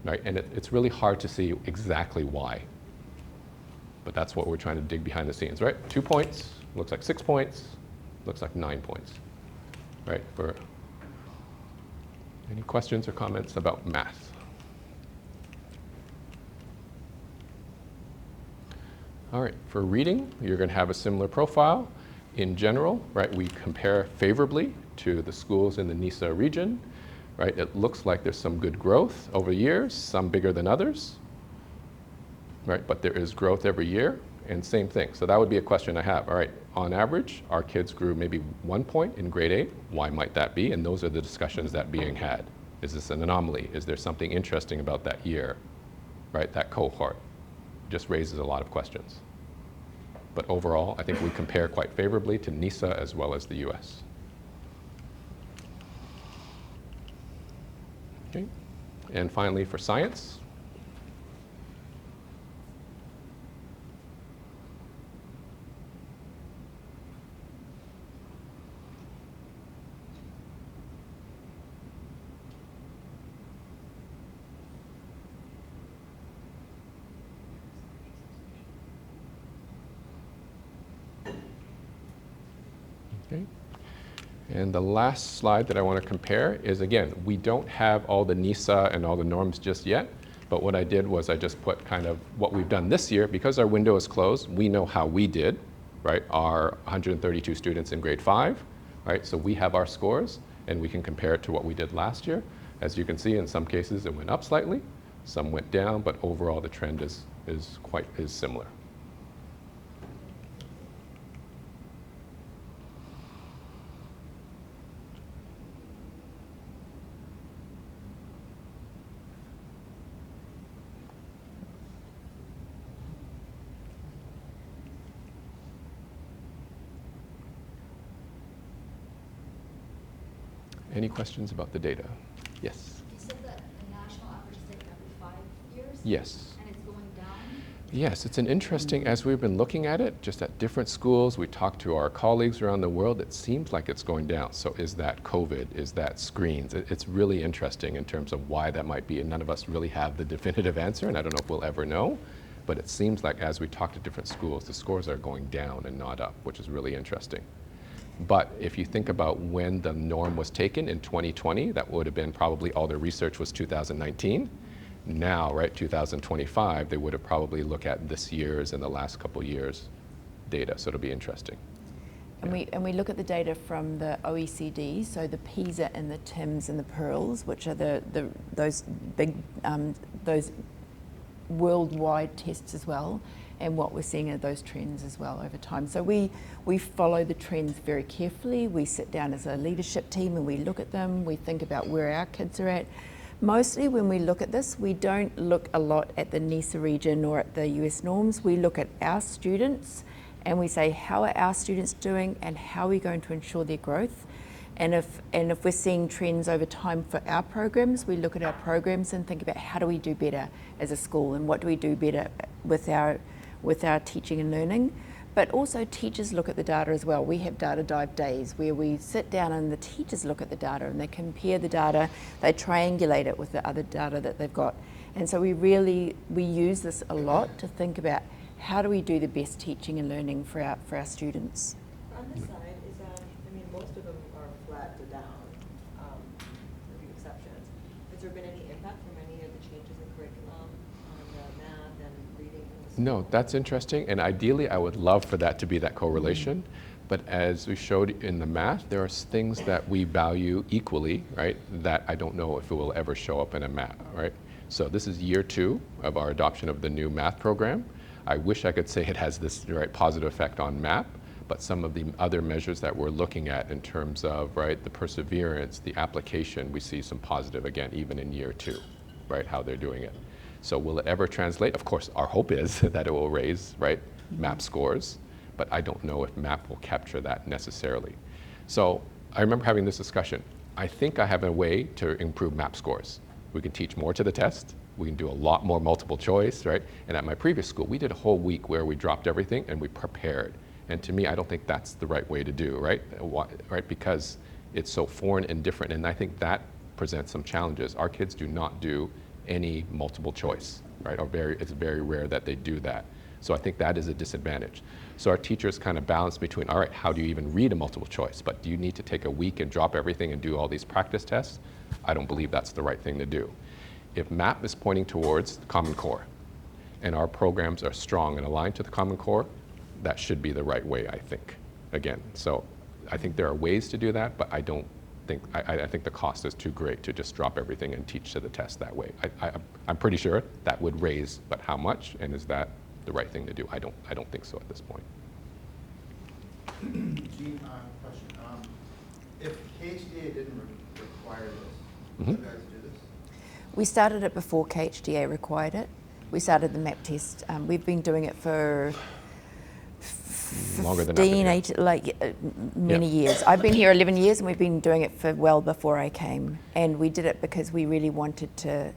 Speaker 2: Right? And it's really hard to see exactly why. But that's what we're trying to dig behind the scenes, right? 2 points, looks like 6 points, looks like 9 points, right? For any questions or comments about math? All right, for reading, you're going to have a similar profile. In general, right, we compare favorably to the schools in the NISA region. Right, it looks like there's some good growth over years, some bigger than others, right? But there is growth every year, and same thing. So that would be a question I have. All right, on average, our kids grew maybe 1 point in grade 8. Why might that be? And those are the discussions that being had. Is this an anomaly? Is there something interesting about that year, right? That cohort just raises a lot of questions. But overall, I think we compare quite favorably to NISA as well as the US. Okay. And finally, for science. Okay. And the last slide that I want to compare is, again, we don't have all the NISA and all the norms just yet, but what I did was I just put kind of what we've done this year. Because our window is closed, we know how we did, right? Our 132 students in grade 5, right? So we have our scores, and we can compare it to what we did last year. As you can see, in some cases it went up slightly, some went down, but overall the trend is similar. Any questions about the data? Yes.
Speaker 3: You said that the national average is taken every 5 years?
Speaker 2: Yes.
Speaker 3: And it's going down?
Speaker 2: Yes, it's an interesting, as we've been looking at it, just at different schools, we talked to our colleagues around the world, it seems like it's going down. So is that COVID? Is that screens? It's really interesting in terms of why that might be, and none of us really have the definitive answer, and I don't know if we'll ever know, but it seems like as we talk to different schools, the scores are going down and not up, which is really interesting. But if you think about when the norm was taken in 2020, that would have been probably all the research was 2019. Now, right, 2025, they would have probably looked at this year's and the last couple years' data, so it'll be interesting.
Speaker 1: And we look at the data from the OECD, so the PISA and the TIMS and the PEARLS, which are those big, those worldwide tests as well, and what we're seeing are those trends as well over time. So we follow the trends very carefully. We sit down as a leadership team and we look at them. We think about where our kids are at. Mostly when we look at this, we don't look a lot at the NESA region or at the US norms. We look at our students and we say, how are our students doing and how are we going to ensure their growth? And if we're seeing trends over time for our programs, we look at our programs and think about how do we do better as a school and what do we do better with our teaching and learning. But also teachers look at the data as well. We have data dive days where we sit down and the teachers look at the data and they compare the data, they triangulate it with the other data that they've got. And so we use this a lot to think about how do we do the best teaching and learning for our students.
Speaker 5: On this side, I mean, most of them are flat to down, with a few exceptions. Has there been any impact from any of the changes in curriculum on the math and reading?
Speaker 2: No, that's interesting, and ideally I would love for that to be that correlation, but as we showed in the math, there are things that we value equally, right, that I don't know if it will ever show up in a math, right? So this is year 2 of our adoption of the new math program. I wish I could say it has this positive effect on MAP, but some of the other measures that we're looking at in terms of the perseverance, the application, we see some positive again, even in year 2, right, how they're doing it. So will it ever translate? Of course, our hope is that it will raise, MAP scores, but I don't know if MAP will capture that necessarily. So I remember having this discussion. I think I have a way to improve MAP scores. We can teach more to the test. We can do a lot more multiple choice, right? And at my previous school, we did a whole week where we dropped everything and we prepared. And to me, I don't think that's the right way to do, right? Because it's so foreign and different, and I think that presents some challenges. Our kids do not do any multiple choice, right? It's very rare that they do that. So I think that is a disadvantage. So our teachers kind of balance between, all right, how do you even read a multiple choice? But do you need to take a week and drop everything and do all these practice tests? I don't believe that's the right thing to do. If MAP is pointing towards the Common Core, and our programs are strong and aligned to the Common Core, that should be the right way, I think. Again, so I think there are ways to do that, but I think the cost is too great to just drop everything and teach to the test that way. I'm pretty sure that would raise, but how much, and is that the right thing to do? I don't think so at this point.
Speaker 7: Gene, question. If KHDA didn't require this, would you guys do this?
Speaker 1: We started it before KHDA required it. We started the MAP test. We've been doing it for
Speaker 2: Longer than
Speaker 1: 15,
Speaker 2: I've been here.
Speaker 1: many years. I've been here 11 years and we've been doing it for well before I came. And we did it because we really wanted to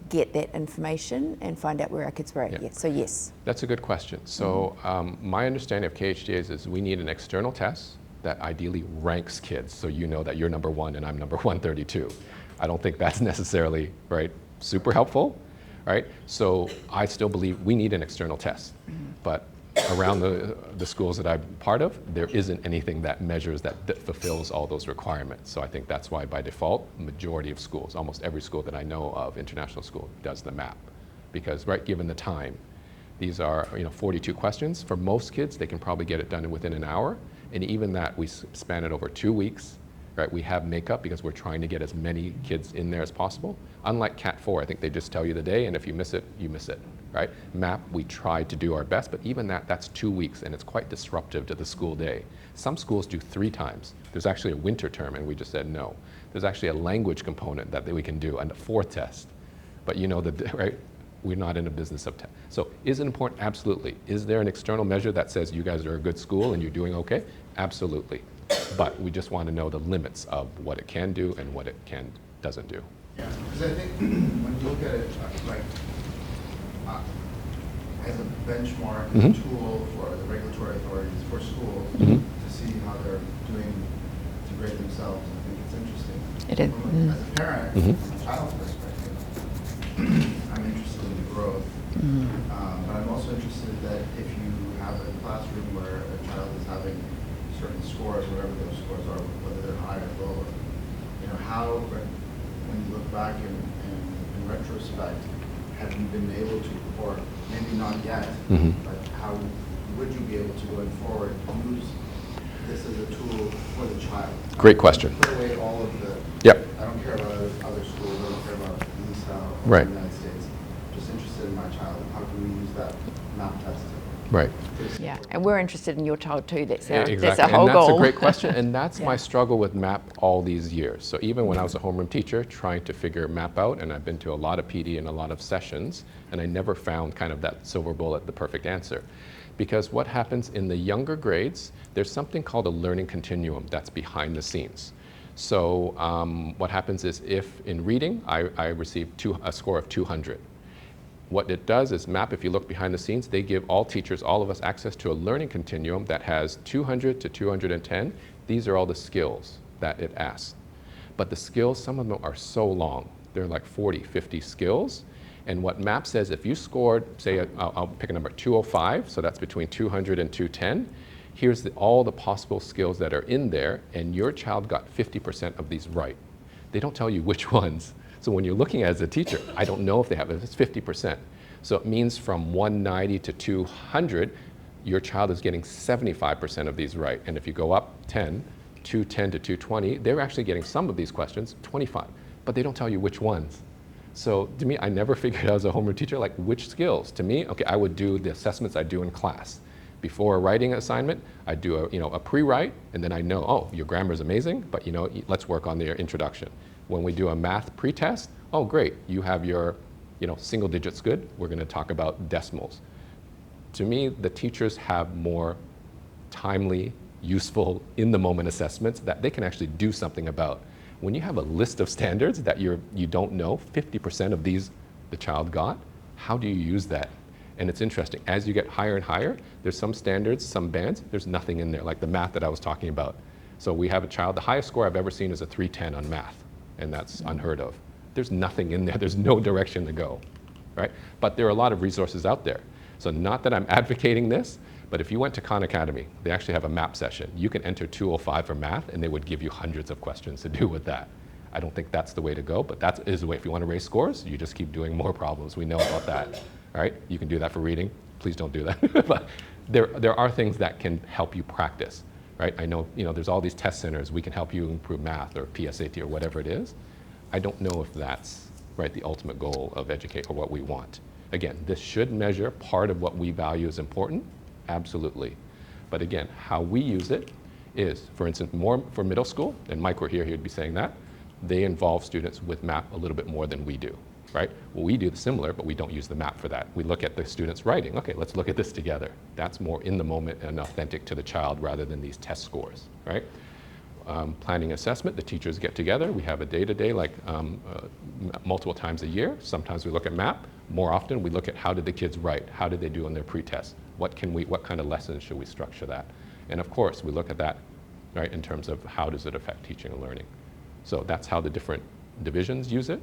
Speaker 1: get that information and find out where our kids were at. Yeah. So yes.
Speaker 2: That's a good question. So my understanding of KHDAs is we need an external test that ideally ranks kids, so you know that you're number 1 and I'm number 132. I don't think that's necessarily super helpful, right? So I still believe we need an external test, but around the schools that I'm part of, there isn't anything that measures that fulfills all those requirements. So I think that's why by default, majority of schools, almost every school that I know of, international school, does the MAP. Because given the time, these are 42 questions. For most kids, they can probably get it done within an hour. And even that, we span it over 2 weeks. Right, we have makeup because we're trying to get as many kids in there as possible. Unlike Cat 4, I think they just tell you the day, and if you miss it, you miss it, right? MAP, we try to do our best, but even that's 2 weeks, and it's quite disruptive to the school day. Some schools do 3 times. There's actually a winter term, and we just said no. There's actually a language component that we can do, and a 4th test. But right? We're not in a business of So is it important? Absolutely. Is there an external measure that says you guys are a good school and you're doing okay? Absolutely. But we just want to know the limits of what it can do and what it doesn't do.
Speaker 7: Yeah, because I think when you look at it as a benchmark tool for the regulatory authorities for schools to see how they're doing to grade themselves, I think it's interesting.
Speaker 1: It is.
Speaker 7: As a parent, from a child's perspective, I'm interested in the growth, but I'm also interested that if you have a classroom where a child is having certain scores, whatever those scores are, whether they're high or lower, how, when you look back in retrospect, have you been able to, or maybe not yet, but how would you be able to, going forward, use this as a tool for the child?
Speaker 2: Great question.
Speaker 7: Put away all of the, I don't care about other schools, I don't care about NESA or the United States, just interested in my child that map test.
Speaker 2: Right.
Speaker 1: Yeah, and we're interested in your child too. That's our,
Speaker 2: Exactly.
Speaker 1: that's our whole
Speaker 2: and that's
Speaker 1: goal.
Speaker 2: a great question, and that's
Speaker 1: Yeah.
Speaker 2: my struggle with MAP all these years. So even when I was a homeroom teacher trying to figure MAP out, and I've been to a lot of PD and a lot of sessions, and I never found kind of that silver bullet, the perfect answer. Because what happens in the younger grades, there's something called a learning continuum that's behind the scenes. So what happens is if in reading, I receive a score of 200. What it does is MAP, if you look behind the scenes, they give all teachers, all of us, access to a learning continuum that has 200 to 210. These are all the skills that it asks. But the skills, some of them are so long. They're like 40, 50 skills. And what MAP says, if you scored, say, I'll pick a number, 205, so that's between 200 and 210, here's all the possible skills that are in there, and your child got 50% of these right. They don't tell you which ones. So when you're looking at it as a teacher, I don't know if they have it. It's 50%. So it means from 190 to 200, your child is getting 75% of these right. And if you go up 10, 210 to 220, they're actually getting some of these questions, 25. But they don't tell you which ones. So to me, I never figured out as a homeroom teacher, like which skills. To me, okay, I would do the assessments I do in class. Before a writing assignment, I do a pre-write, and then I know, oh, your grammar is amazing, but let's work on your introduction. When we do a math pre-test, oh great, you have your single digits good, we're going to talk about decimals. To me, the teachers have more timely, useful, in-the-moment assessments that they can actually do something about. When you have a list of standards that you don't know, 50% of these the child got, how do you use that? And it's interesting, as you get higher and higher, there's some standards, some bands, there's nothing in there, like the math that I was talking about. So we have a child, the highest score I've ever seen is a 310 on math, and that's unheard of. There's nothing in there, there's no direction to go, right? But there are a lot of resources out there. So not that I'm advocating this, but if you went to Khan Academy, they actually have a MAP session. You can enter 205 for math, and they would give you hundreds of questions to do with that. I don't think that's the way to go, but that is the way. If you want to raise scores, you just keep doing more problems. We know about that, all right? You can do that for reading. Please don't do that. But there are things that can help you practice, right? I know, there's all these test centers. We can help you improve math or PSAT or whatever it is. I don't know if that's, right, the ultimate goal of educate or what we want. Again, this should measure part of what we value as important, absolutely. But again, how we use it is, for instance, more for middle school, and Mike were here, he would be saying that, they involve students with MAP a little bit more than we do, right? Well, we do similar, but we don't use the MAP for that. We look at the students' writing. Okay, let's look at this together. That's more in the moment and authentic to the child rather than these test scores, right? Planning assessment, the teachers get together. We have a day-to-day, like multiple times a year. Sometimes we look at MAP. More often, we look at how did the kids write? How did they do on their pre-test? What kind of lessons should we structure that? And of course, we look at that, right, in terms of how does it affect teaching and learning. So that's how the different divisions use it.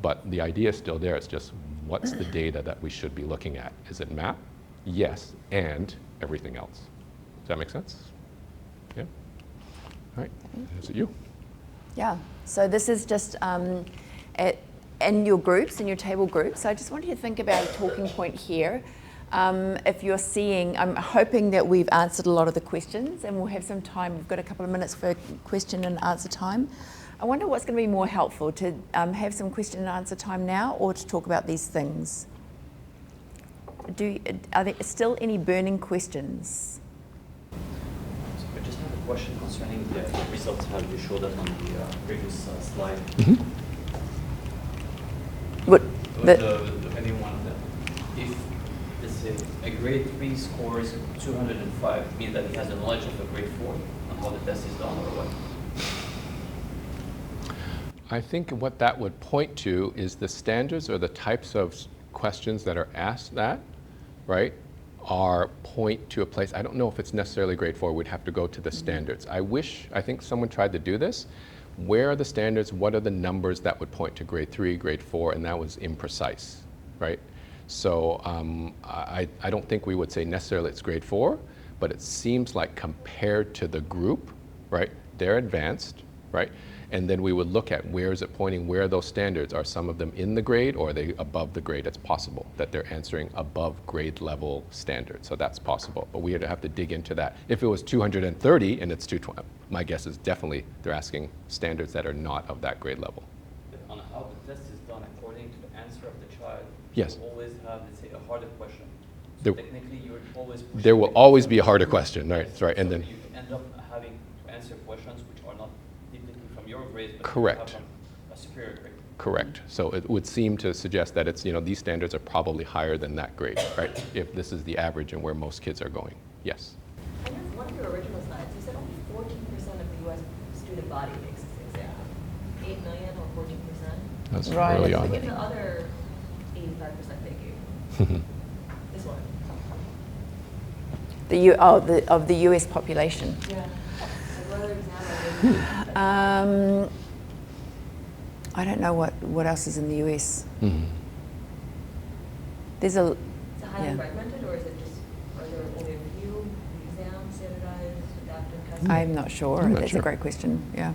Speaker 2: But the idea is still there. It's just what's the data that we should be looking at? Is it MAP? Yes, and everything else. Does that make sense? Yeah? All right, is it you?
Speaker 1: Yeah, so this is just in your groups, in your table groups. So I just want you to think about a talking point here. If you're seeing, I'm hoping that we've answered a lot of the questions, and we'll have some time. We've got a couple of minutes for question and answer time. I wonder what's going to be more helpful, to have some question and answer time now, or to talk about these things. Are there still any burning questions?
Speaker 6: So I just have a question concerning the results. How you showed that on the previous slide.
Speaker 2: Mm-hmm.
Speaker 6: Depending on that, if let's say a grade 3 scores 205, means that he has a knowledge of a grade 4 on how the test is done, or what?
Speaker 2: I think what that would point to is the standards or the types of questions that are asked that, right, are point to a place. I don't know if it's necessarily grade 4. We'd have to go to the standards. I think someone tried to do this. Where are the standards? What are the numbers that would point to grade 3, grade 4? And that was imprecise, right? So I don't think we would say necessarily it's grade 4, but it seems like compared to the group, right, they're advanced, right? And then we would look at where is it pointing, where are those standards? Are some of them in the grade, or are they above the grade? It's possible that they're answering above grade level standards, so that's possible. But we would have to dig into that. If it was 230 and it's 220, my guess is definitely they're asking standards that are not of that grade level.
Speaker 6: On a how the test is done according to the answer of the child.
Speaker 2: Yes.
Speaker 6: You always have, let's say, a harder question. So
Speaker 2: There-
Speaker 6: technically, you're always pushing
Speaker 2: There will
Speaker 6: the
Speaker 2: always
Speaker 6: answer.
Speaker 2: be a harder question, right? That's right. And
Speaker 6: So
Speaker 2: then,
Speaker 6: you end up having to answer questions which are not typically from your grade, but
Speaker 2: Correct.
Speaker 6: you have from a superior grade.
Speaker 2: correct. So it would seem to suggest that it's, these standards are probably higher than that grade, right? If this is the average and where most kids are going. Yes.
Speaker 5: I know one of your original slides, you said only 14% of the U.S. student body takes this exam. 8 million or 14%?
Speaker 2: That's
Speaker 1: Right.
Speaker 2: early
Speaker 5: Look
Speaker 2: on.
Speaker 5: at the other 85% taking. This one.
Speaker 1: Of the US population.
Speaker 5: Yeah. Like what other exam are they?
Speaker 1: I don't know what else is in the US.
Speaker 2: Mhm.
Speaker 1: There's a
Speaker 5: Is it highly
Speaker 1: yeah.
Speaker 5: fragmented, or is it just, are there only a few exams, standardized, adaptive testing?
Speaker 1: I'm not sure.
Speaker 2: I'm not
Speaker 1: That's
Speaker 2: sure.
Speaker 1: a great question. Yeah.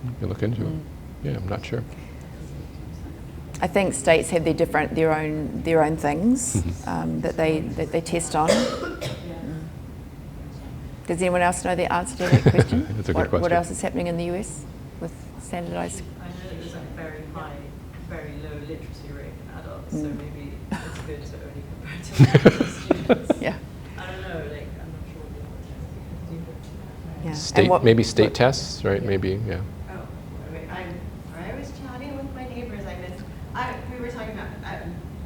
Speaker 2: You can look into it. Yeah, I'm not sure.
Speaker 1: I think states have their own things that they test on. Does anyone else know the answer to that question?
Speaker 2: That's a good
Speaker 1: What
Speaker 2: question.
Speaker 1: else is happening in the US with standardized?
Speaker 8: I know that there's a very high, very low literacy rate in adults, so maybe it's good to only compare to students.
Speaker 1: Yeah.
Speaker 8: I don't know, like, I'm not sure what the other tests you can do.
Speaker 1: Yeah. And
Speaker 2: State, maybe state tests, right? Maybe, yeah.
Speaker 9: Oh, wait, I was chatting with my neighbors. We were talking about,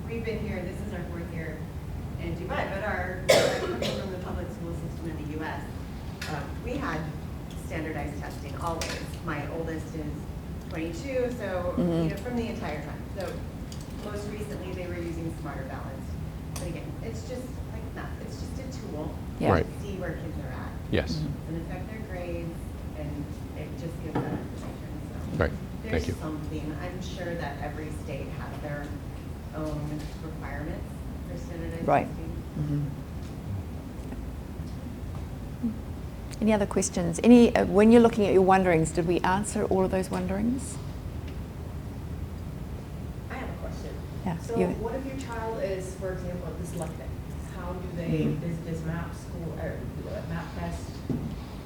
Speaker 9: we've been here, this is our 4th year in Dubai, but coming from the public school system in the US, we had standardized testing always. My oldest is 22, so, from the entire time. So most recently they were using Smarter Balanced. But again, it's just like math, it's just a tool
Speaker 1: Yeah.
Speaker 2: Right.
Speaker 9: to see where kids are at.
Speaker 2: Yes.
Speaker 9: It doesn't affect their grades, and it just gives them information. So
Speaker 2: Right.
Speaker 9: there's
Speaker 2: Thank you.
Speaker 9: something. I'm sure that every state has their own requirements for standardized
Speaker 1: Right.
Speaker 9: testing.
Speaker 1: Any other questions? When you're looking at your wonderings, did we answer all of those wonderings?
Speaker 10: I have a question.
Speaker 1: Yeah,
Speaker 10: So
Speaker 1: you-
Speaker 10: what if your child is, for example, dyslexic? How do they, does MAP school, or MAP test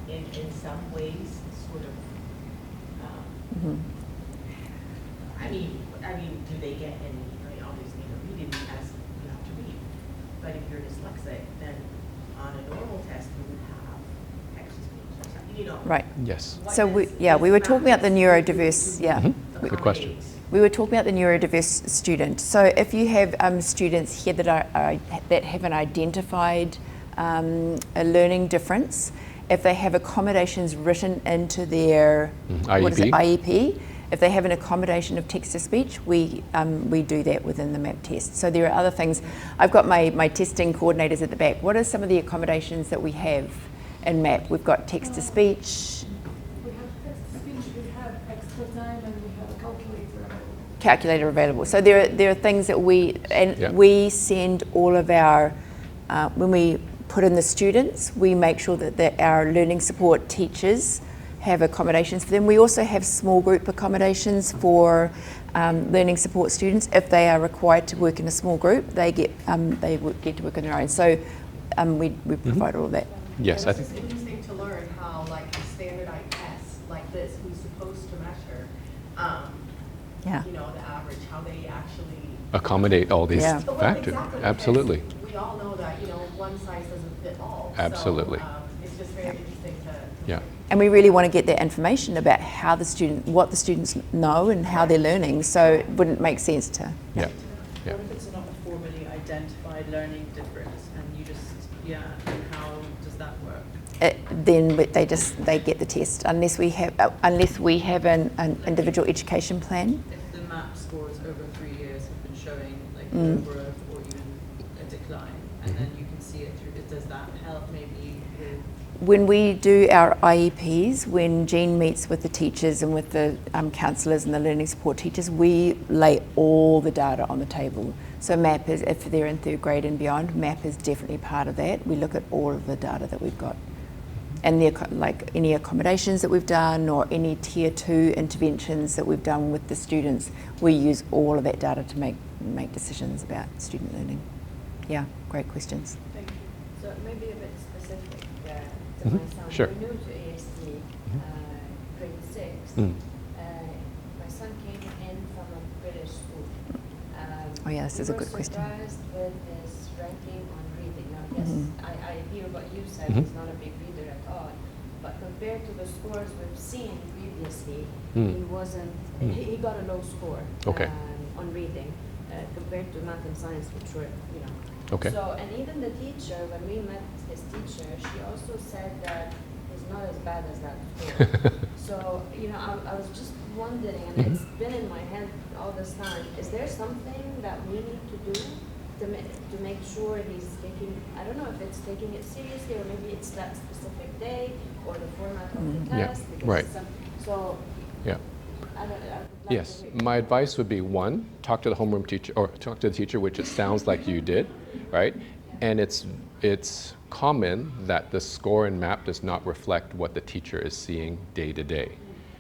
Speaker 10: in some ways sort of, I mean, do they get any, obviously in a reading test, you have to read. But if you're dyslexic, then on a normal test, you would have text-to-speech or something,
Speaker 1: Right.
Speaker 2: Yes.
Speaker 10: What
Speaker 1: So we
Speaker 10: does
Speaker 1: were
Speaker 10: MAP
Speaker 1: talking about the
Speaker 10: test
Speaker 1: neurodiverse.
Speaker 10: do
Speaker 1: Yeah.
Speaker 10: to
Speaker 2: Good question.
Speaker 10: accommodate?
Speaker 1: We were talking about the neurodiverse student. So if you have students here that have an identified a learning difference, if they have accommodations written into their what is it, IEP, if they have an accommodation of text-to-speech, we do that within the MAP test. So there are other things. I've got my testing coordinators at the back. What are some of the accommodations that we have in MAP? We've got text-to-speech.
Speaker 3: We have text-to-speech, we have extra time, and we have a
Speaker 1: Calculator available. So there are things that we send all of our, when we put in the students, we make sure that our learning support teachers have accommodations for them. We also have small group accommodations for learning support students. If they are required to work in a small group, they get to work on their own. So we provide all of that.
Speaker 2: Yes, I
Speaker 10: It's
Speaker 2: think.
Speaker 10: interesting to learn how, like, a standardized test like this, who's supposed to measure,
Speaker 1: Yeah.
Speaker 10: the average, how they actually.
Speaker 2: Accommodate all these
Speaker 1: Yeah.
Speaker 10: Well,
Speaker 2: factors.
Speaker 10: exactly, because
Speaker 2: Absolutely.
Speaker 10: We all know that, one size doesn't fit all.
Speaker 2: Absolutely.
Speaker 10: So, it's just very interesting to.
Speaker 2: Yeah.
Speaker 1: And we really want to get that information about what the students know and how they're learning. So it wouldn't make sense to.
Speaker 2: Yeah. Yeah.
Speaker 8: What if it's not a formally identified learning difference and you just, how does that work?
Speaker 1: Then they get the test unless we have an individual education plan.
Speaker 8: If the MAP scores over 3 years have been showing like no growth or even a decline, and then you can see it through, does that help maybe with?
Speaker 1: When we do our IEPs, when Jean meets with the teachers and with the counsellors and the learning support teachers, we lay all the data on the table. So MAP is, if they're in 3rd grade and beyond, MAP is definitely part of that. We look at all of the data that we've got. And like any accommodations that we've done or any tier 2 interventions that we've done with the students, we use all of that data to make decisions about student learning. Yeah, great questions.
Speaker 8: Thank you.
Speaker 5: So maybe a bit specific to my son.
Speaker 2: Sure.
Speaker 5: We're new to ASD, grade 6. My
Speaker 11: son came in from a British school.
Speaker 1: Oh, yeah, this is a good question.
Speaker 11: We were surprised with his ranking on reading. Now, yes, I hear what you said. He's not a big reader at all. But compared to the scores we've seen previously, he wasn't. He got a low score on reading compared to math and science, which were, you know.
Speaker 2: Okay.
Speaker 11: So, and even the teacher, when we met his teacher, she also said that he's not as bad as that score. So, you know, I was just wondering, and it's been in my head all this time, is there something that we need to do to make sure he's taking, I don't know if it's taking it seriously, or maybe it's that specific day, or the format of the test.
Speaker 2: Right.
Speaker 11: So,
Speaker 2: yeah.
Speaker 11: I would like
Speaker 2: Yes,
Speaker 11: to hear.
Speaker 2: my advice would be, one, talk to the homeroom teacher, or talk to the teacher, which it sounds like you did, right? And it's common that the score in MAP does not reflect what the teacher is seeing day to day.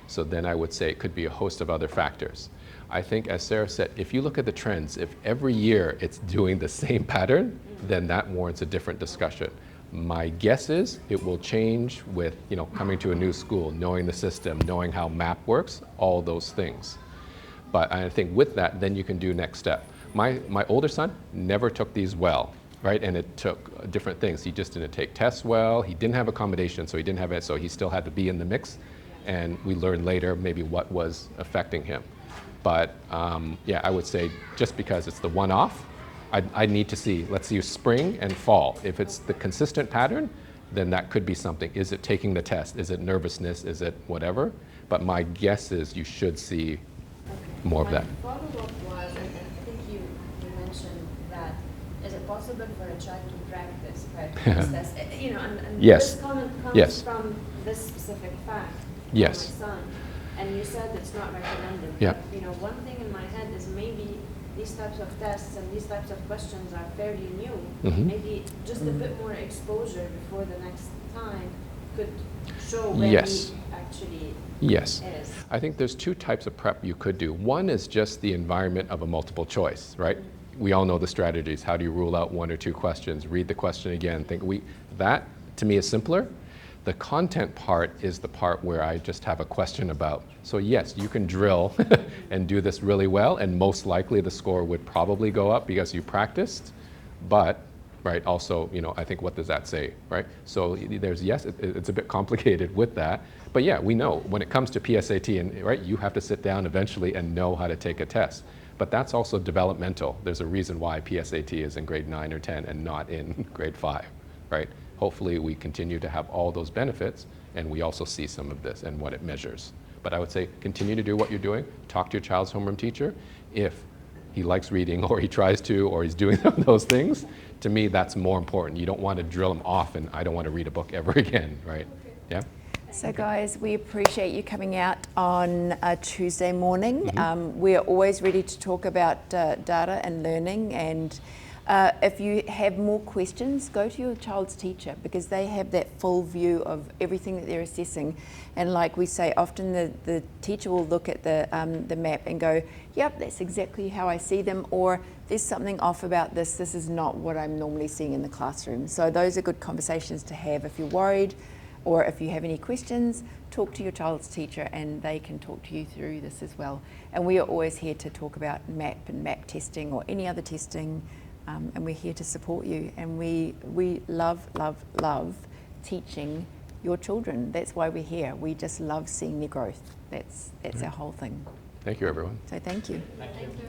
Speaker 2: So then I would say it could be a host of other factors. I think, as Sarah said, if you look at the trends, if every year it's doing the same pattern, then that warrants a different discussion. My guess is it will change with, you know, coming to a new school, knowing the system, knowing how MAP works, all those things. But I think with that, then you can do next step. My older son never took these well, right? And it took different things. He just didn't take tests well. He didn't have accommodation, so he didn't have it. So he still had to be in the mix. And we learned later maybe what was affecting him. But yeah, I would say just because it's the one-off, I need to see, let's see spring and fall. If it's the consistent pattern, then that could be something. Is it taking the test? Is it nervousness? Is it whatever? But my guess is you should see more of that.
Speaker 11: My follow-up was, and I think you mentioned that, is it possible for a child to practice this test? You know, and
Speaker 2: Yes.
Speaker 11: this comment comes
Speaker 2: Yes.
Speaker 11: from this specific fact.
Speaker 2: Yes.
Speaker 11: For my son, and you said it's not recommended.
Speaker 2: Yeah.
Speaker 11: But, you know, one thing in my head is maybe these types of tests and these types of questions are fairly new. Maybe just a bit more exposure before the next time could show where
Speaker 2: Yes.
Speaker 11: he actually
Speaker 2: Yes.
Speaker 11: is.
Speaker 2: I think there's two types of prep you could do. One is just the environment of a multiple choice, right? We all know the strategies. How do you rule out one or two questions? Read the question again. That, to me, is simpler. The content part is the part where I just have a question about. So yes, you can drill and do this really well, and most likely the score would probably go up because you practiced, but, right, also, you know, I think what does that say, right? So there's, yes, it's a bit complicated with that, but yeah, we know when it comes to PSAT, and right, you have to sit down eventually and know how to take a test. But that's also developmental. There's a reason why PSAT is in grade 9 or 10 and not in grade 5, right? Hopefully we continue to have all those benefits, and we also see some of this and what it measures. But I would say continue to do what you're doing. Talk to your child's homeroom teacher. If he likes reading, or he tries to, or he's doing those things, to me that's more important. You don't want to drill him off and I don't want to read a book ever again, right? Yeah?
Speaker 1: So guys, we appreciate you coming out on a Tuesday morning. We're always ready to talk about data and learning, and if you have more questions, go to your child's teacher, because they have that full view of everything that they're assessing. And like we say, often the teacher will look at the map and go, yep, that's exactly how I see them, or there's something off about this. This is not what I'm normally seeing in the classroom. So those are good conversations to have if you're worried, or if you have any questions, talk to your child's teacher and they can talk to you through this as well. And we are always here to talk about MAP and MAP testing or any other testing, and we're here to support you. And we love, love, love teaching your children. That's why we're here. We just love seeing their growth. That's our whole thing.
Speaker 2: Thank you, everyone.
Speaker 1: So thank you.
Speaker 6: Thank you.